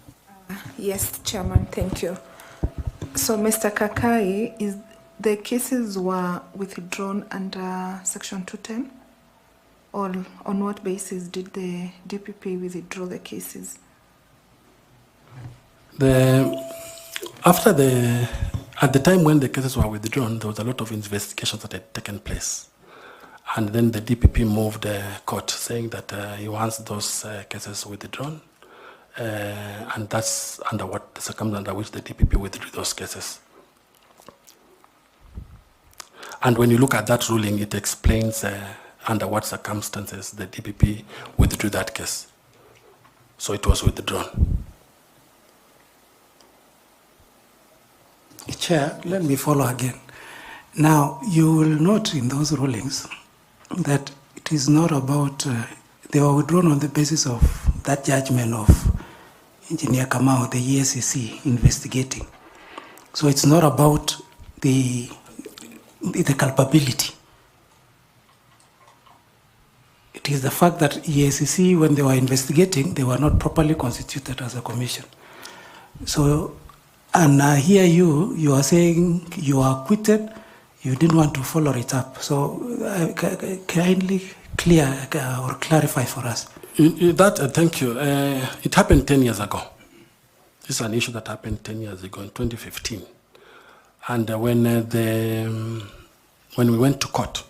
Yes, Chairman, thank you. So, Mr. Kakai, the cases were withdrawn under Section 210? Or on what basis did the DPP withdraw the cases? At the time when the cases were withdrawn, there was a lot of investigations that had taken place. And then the DPP moved the court saying that he wants those cases withdrawn. And that's under what the circumstance under which the DPP withdrew those cases. And when you look at that ruling, it explains under what circumstances the DPP withdrew that case. So it was withdrawn. Chair, let me follow again. Now, you will note in those rulings that it is not about, they were withdrawn on the basis of that judgment of Engineer Kamau, the ESCC investigating. So it's not about the culpability. It is the fact that ESCC, when they were investigating, they were not properly constituted as a commission. So, and I hear you are saying you are acquitted, you didn't want to follow it up. So kindly clear or clarify for us. Thank you. It happened 10 years ago. This is an issue that happened 10 years ago in 2015. And when we went to court,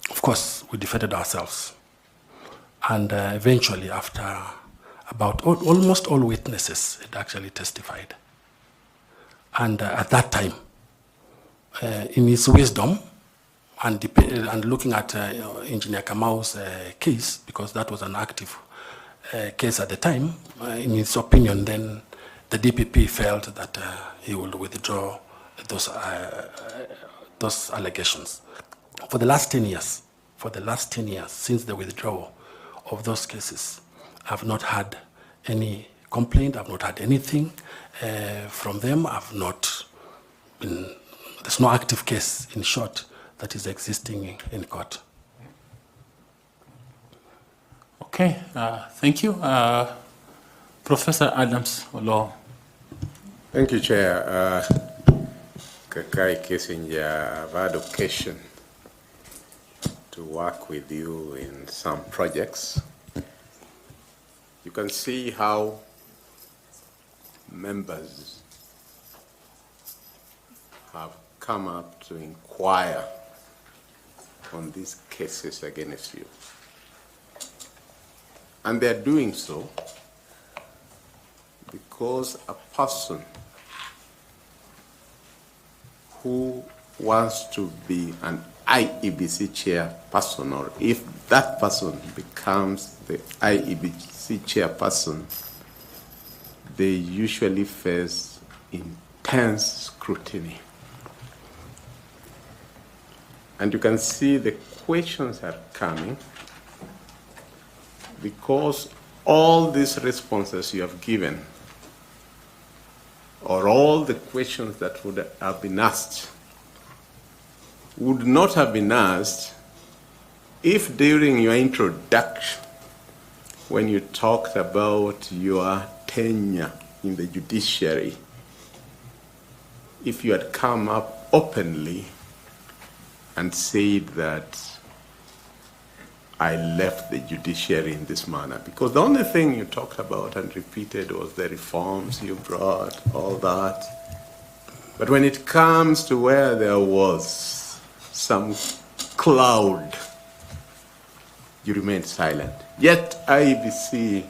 of course, we defended ourselves. And eventually, after about almost all witnesses had actually testified. And at that time, in his wisdom, and looking at Engineer Kamau's case, because that was an active case at the time, in his opinion, then the DPP felt that he would withdraw those allegations. For the last 10 years, since the withdrawal of those cases, I've not had any complaint, I've not had anything from them, there's no active case, in short, that is existing in court. Okay, thank you. Professor Adams Law. Thank you, Chair. Kakai Kissinger, I've had occasion to work with you in some projects. You can see how members have come up to inquire on these cases against you. And they're doing so because a person who wants to be an IEBC chairperson, or if that person becomes the IEBC chairperson, they usually face intense scrutiny. And you can see the questions are coming because all these responses you have given, or all the questions that would have been asked, would not have been asked if during your introduction, when you talked about your tenure in the judiciary, if you had come up openly and said that I left the judiciary in this manner? Because the only thing you talked about and repeated was the reforms you brought, all that. But when it comes to where there was some cloud, you remained silent. Yet IEBC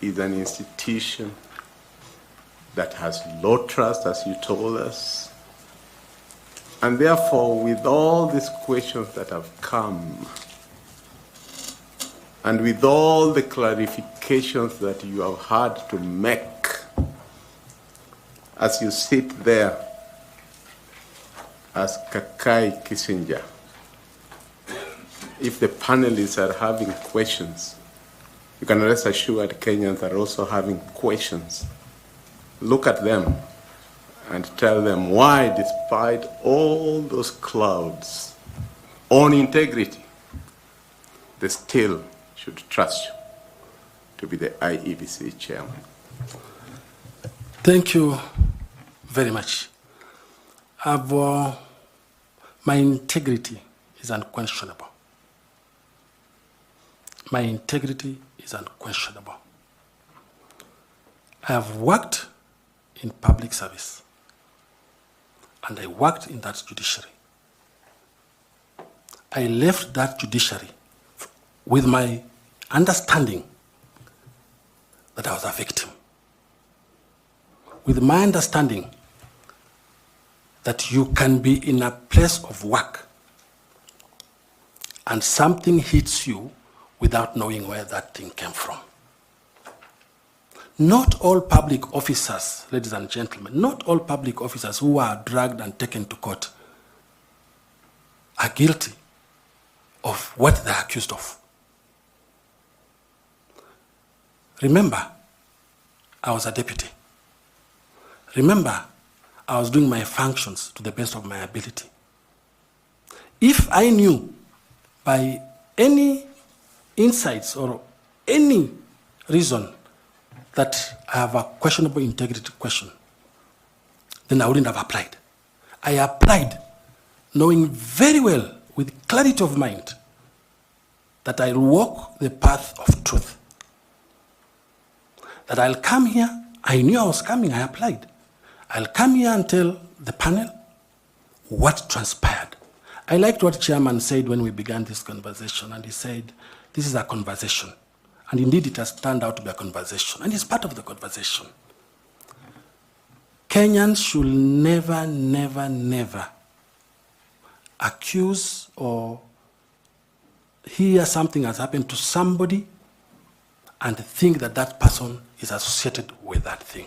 is an institution that has low trust, as you told us. And therefore, with all these questions that have come, and with all the clarifications that you have had to make, as you sit there as Kakai Kissinger, if the panelists are having questions, you can rest assured Kenyans are also having questions. Look at them and tell them why, despite all those clouds on integrity, they still should trust you to be the IEBC chairman. Thank you very much. My integrity is unquestionable. My integrity is unquestionable. I have worked in public service, and I worked in that judiciary. I left that judiciary with my understanding that I was a victim, with my understanding that you can be in a place of work and something hits you without knowing where that thing came from. Not all public officers, ladies and gentlemen, not all public officers who are dragged and taken to court are guilty of what they're accused of. Remember, I was a deputy. Remember, I was doing my functions to the best of my ability. If I knew by any insights or any reason that I have a questionable integrity question, then I wouldn't have applied. I applied knowing very well, with clarity of mind, that I'll walk the path of truth. That I'll come here, I knew I was coming, I applied. I'll come here and tell the panel what transpired. I liked what Chairman said when we began this conversation, and he said, this is a conversation. And indeed it has turned out to be a conversation, and it's part of the conversation. Kenyans should never, never, never accuse or hear something has happened to somebody and think that that person is associated with that thing.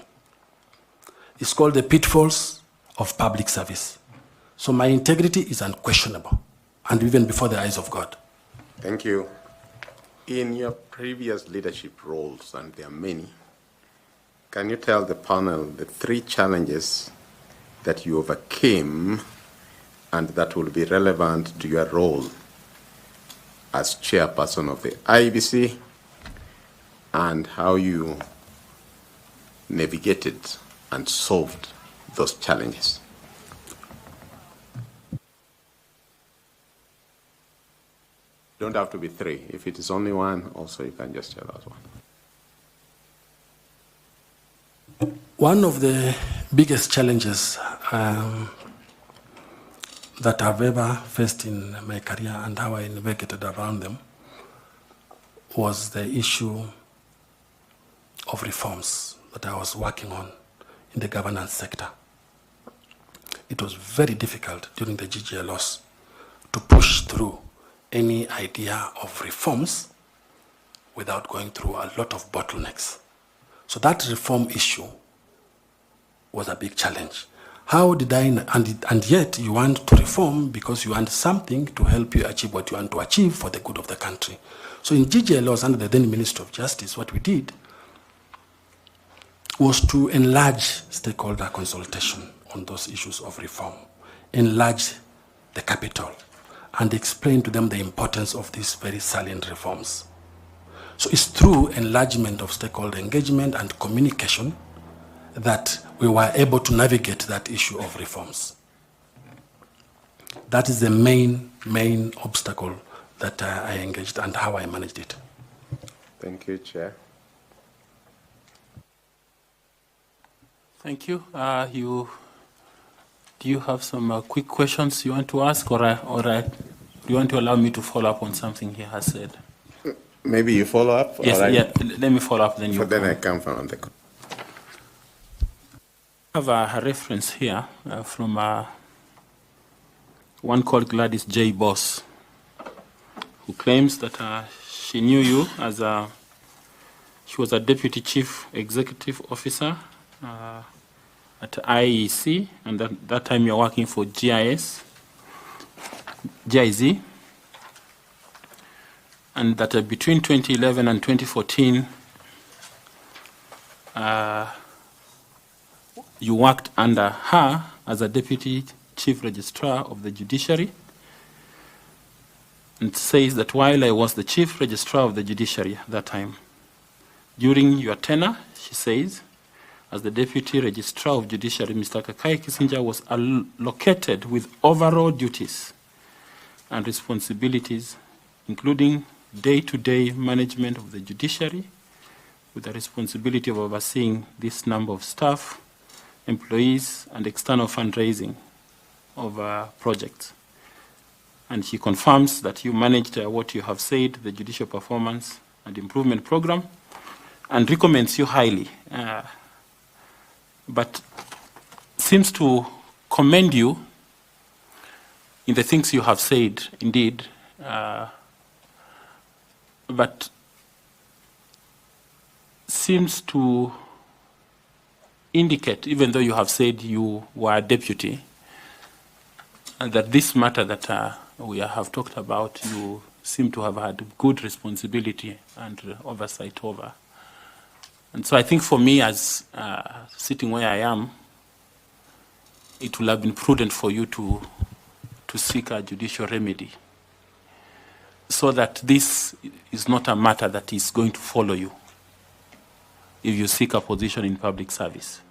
It's called the pitfalls of public service. So my integrity is unquestionable, and even before the eyes of God. Thank you. In your previous leadership roles, and there are many, can you tell the panel the 3 challenges that you overcame and that will be relevant to your role as chairperson of the IEBC, and how you navigated and solved those challenges? Don't have to be 3. If it is only 1, also you can just tell us 1. One of the biggest challenges that I've ever faced in my career and how I navigated around them was the issue of reforms that I was working on in the governance sector. It was very difficult during the GGL loss to push through any idea of reforms without going through a lot of bottlenecks. So that reform issue was a big challenge. How did I, and yet you want to reform because you want something to help you achieve what you want to achieve for the good of the country. So in GGL laws under the then Minister of Justice, what we did was to enlarge stakeholder consultation on those issues of reform, enlarge the capital, and explain to them the importance of these very salient reforms. So it's through enlargement of stakeholder engagement and communication that we were able to navigate that issue of reforms. That is the main obstacle that I engaged and how I managed it. Thank you, Chair. Thank you. Do you have some quick questions you want to ask, or do you want to allow me to follow up on something he has said? Maybe you follow up? Yes, or yeah, let me follow up, then you Then I come. come from the... I have a reference here from one called Gladys J. Boss, who claims that she knew you as she was a Deputy Chief Executive Officer at IEC, and that time you're working for GIZ, and that between 2011 and 2014, you worked under her as a Deputy Chief Registrar of the Judiciary. And says that while I was the Chief Registrar of the Judiciary at that time, during your tenure, she says, as the Deputy Registrar of Judiciary, Mr. Kakai Kissinger was allocated with overall duties and responsibilities, including day-to-day management of the judiciary, with the responsibility of overseeing this number of staff, employees, and external fundraising of projects. And she confirms that you managed what you have said, the Judicial Performance and Improvement Program, and recommends you highly, but seems to commend you in the things you have said, indeed, but seems to indicate, even though you have said you were a deputy, and that this matter that we have talked about, you seem to have had good responsibility and oversight over. And so I think for me, as sitting where I am, it will have been prudent for you to seek a judicial remedy, so that this is not a matter that is going to follow you if you seek a position in public service,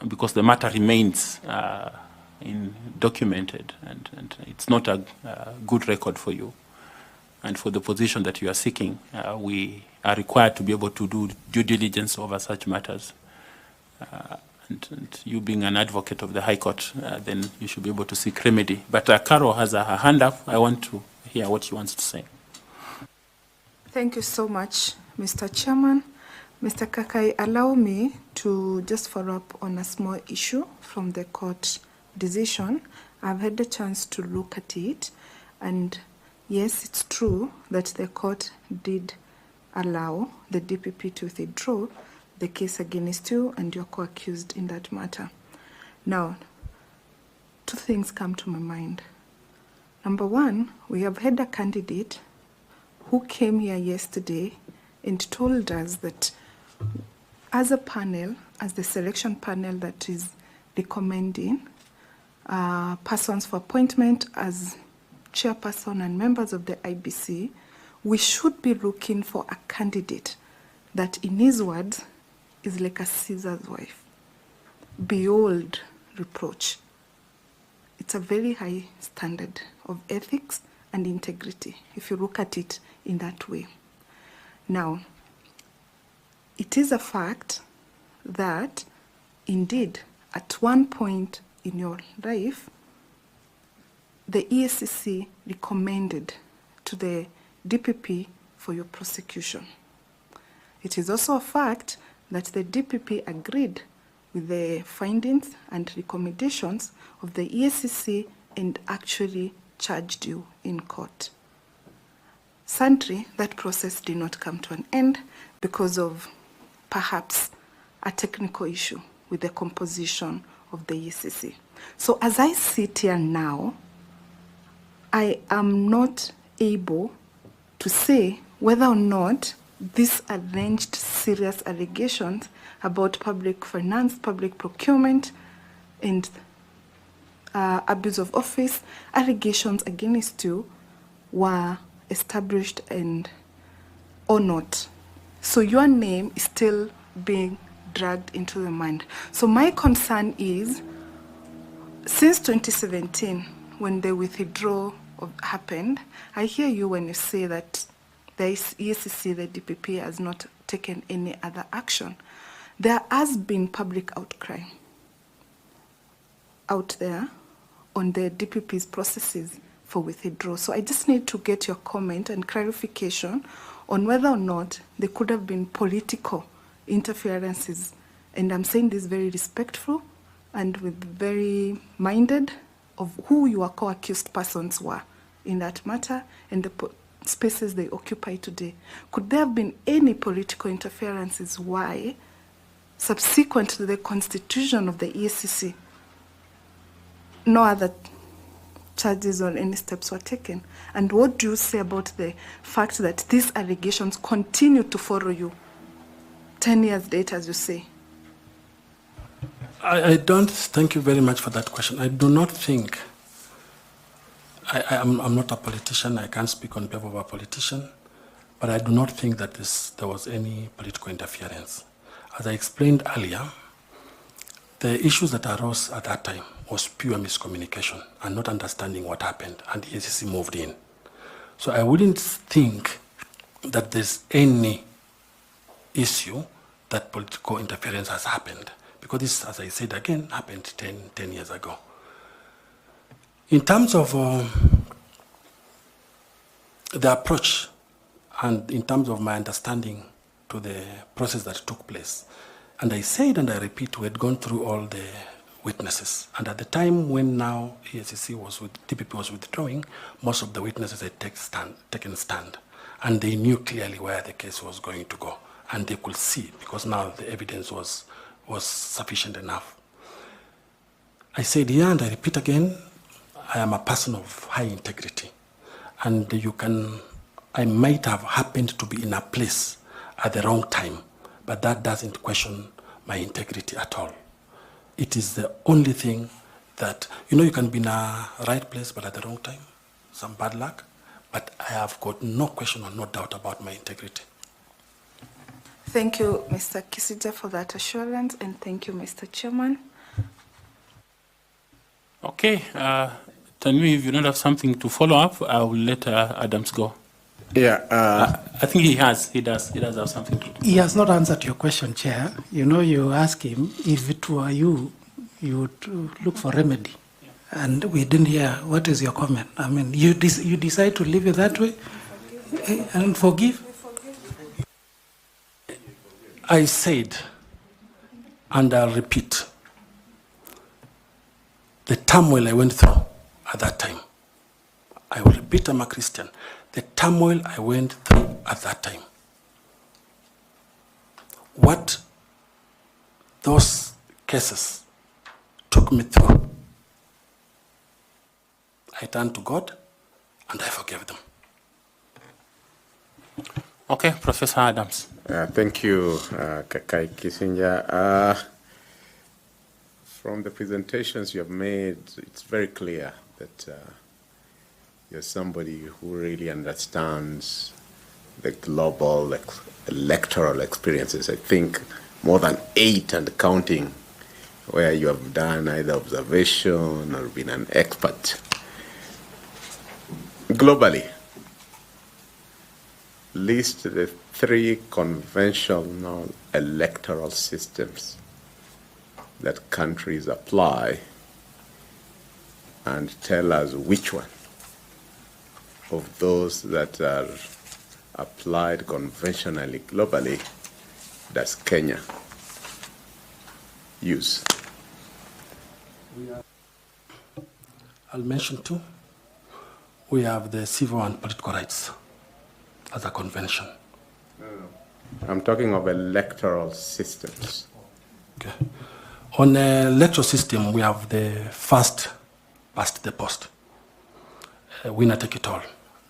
because the matter remains documented, and it's not a good record for you. And for the position that you are seeking, we are required to be able to do due diligence over such matters. And you being an advocate of the High Court, then you should be able to seek remedy. But Carol has her hand up. I want to hear what she wants to say. Thank you so much, Mr. Chairman. Mr. Kakai, allow me to just follow up on a small issue from the court decision. I've had the chance to look at it, and yes, it's true that the court did allow the DPP to withdraw the case against you and your co-accused in that matter. Now, two things come to my mind. Number one, we have had a candidate who came here yesterday and told us that as a panel, as the selection panel that is recommending persons for appointment as chairperson and members of the IEBC, we should be looking for a candidate that, in his words, is like a Caesar's wife, beyond reproach. It's a very high standard of ethics and integrity, if you look at it in that way. Now, it is a fact that, indeed, at one point in your life, the EACC recommended to the DPP for your prosecution. It is also a fact that the DPP agreed with the findings and recommendations of the EACC and actually charged you in court. Sadly, that process did not come to an end because of perhaps a technical issue with the composition of the EACC. So as I sit here now, I am not able to say whether or not these alleged serious allegations about public finance, public procurement, and abuse of office, allegations against you were established and or not. So your name is still being dragged into the mind. So my concern is, since 2017, when they withdrew happened. I hear you when you say that the EACC, the DPP, has not taken any other action. There has been public outcry out there on the DPP's processes for withdrawal. So I just need to get your comment and clarification on whether or not there could have been political interferences. And I'm saying this very respectful and with very minded of who your co-accused persons were in that matter and the spaces they occupy today. Could there have been any political interferences why, subsequent to the constitution of the EACC, no other charges or any steps were taken? And what do you say about the fact that these allegations continue to follow you 10 years later, as you say? I don't, thank you very much for that question. I do not think, I'm not a politician, I can't speak on behalf of a politician, but I do not think that there was any political interference. As I explained earlier, the issues that arose at that time was pure miscommunication and not understanding what happened, and the EACC moved in. So I wouldn't think that there's any issue that political interference has happened, because this, as I said again, happened 10 years ago. In terms of the approach and in terms of my understanding to the process that took place, and I said and I repeat, we had gone through all the witnesses. And at the time when now EACC DPP was withdrawing, most of the witnesses had taken stand. And they knew clearly where the case was going to go. And they could see, because now the evidence was sufficient enough. I said here, and I repeat again, I am a person of high integrity. And I might have happened to be in a place at the wrong time, but that doesn't question my integrity at all. It is the only thing that, you can be in a right place, but at the wrong time, some bad luck, but I have got no question or no doubt about my integrity. Thank you, Mr. Kissi, for that assurance, and thank you, Mr. Chairman. Okay, Tanwi, if you don't have something to follow up, I will let Adams go. Yeah. I think he does have something to do. He has not answered your question, Chair. You ask him, if it were you, you would look for remedy. Yeah. And we didn't hear, what is your comment? I mean, you decide to leave it that way and forgive? I said, and I'll repeat, the turmoil I went through at that time, I will repeat, I'm a Christian, the turmoil I went through at that time, what those cases took me through, I turned to God and I forgave them. Okay, Professor Adams. Thank you, Kakai Kissi. From the presentations you have made, it's very clear that you're somebody who really understands the global electoral experiences. I think more than 8 and counting, where you have done either observation or been an expert. Globally, list the 3 conventional electoral systems that countries apply and tell us which one of those that are applied conventionally globally does Kenya use? I'll mention 2. We have the civil and political rights as a convention. No. I'm talking of electoral systems. Okay. On the electoral system, we have the first past the post, winner take it all.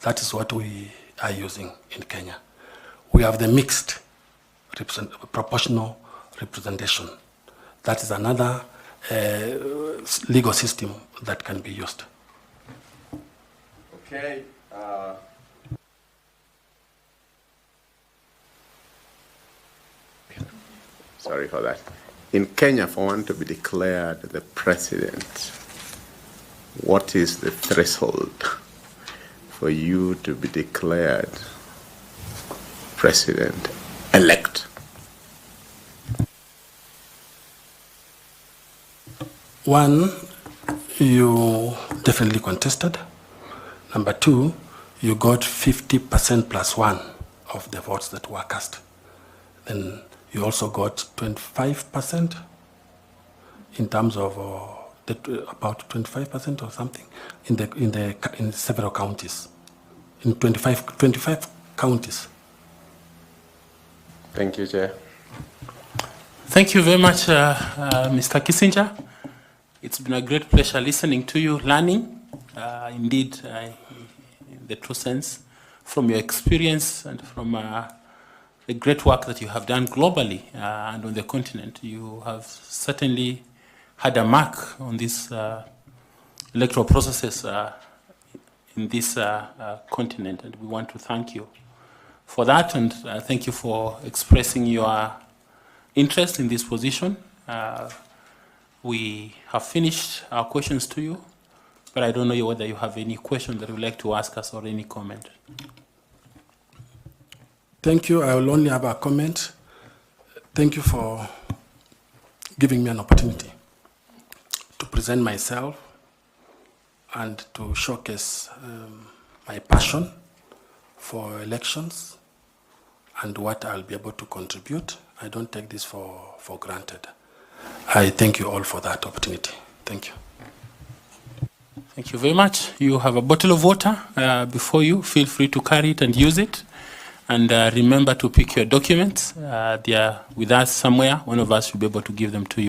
That is what we are using in Kenya. We have the mixed proportional representation. That is another legal system that can be used. Okay. Sorry for that. In Kenya, for one to be declared the president, what is the threshold for you to be declared president-elect? One, you definitely contested. Number two, you got 50% plus one of the votes that were cast. Then you also got 25% in terms of about 25% or something in several counties, in 25 counties. Thank you, Chair. Thank you very much, Mr. Kissinger. It's been a great pleasure listening to you, learning, indeed, in the true sense, from your experience and from the great work that you have done globally and on the continent. You have certainly had a mark on these electoral processes in this continent, and we want to thank you for that, and thank you for expressing your interest in this position. We have finished our questions to you, but I don't know whether you have any questions that you would like to ask us or any comment. Thank you. I will only have a comment. Thank you for giving me an opportunity to present myself and to showcase my passion for elections and what I'll be able to contribute. I don't take this for granted. I thank you all for that opportunity. Thank you. Thank you very much. You have a bottle of water before you. Feel free to carry it and use it. And remember to pick your documents. They are with us somewhere. One of us will be able to give them to you.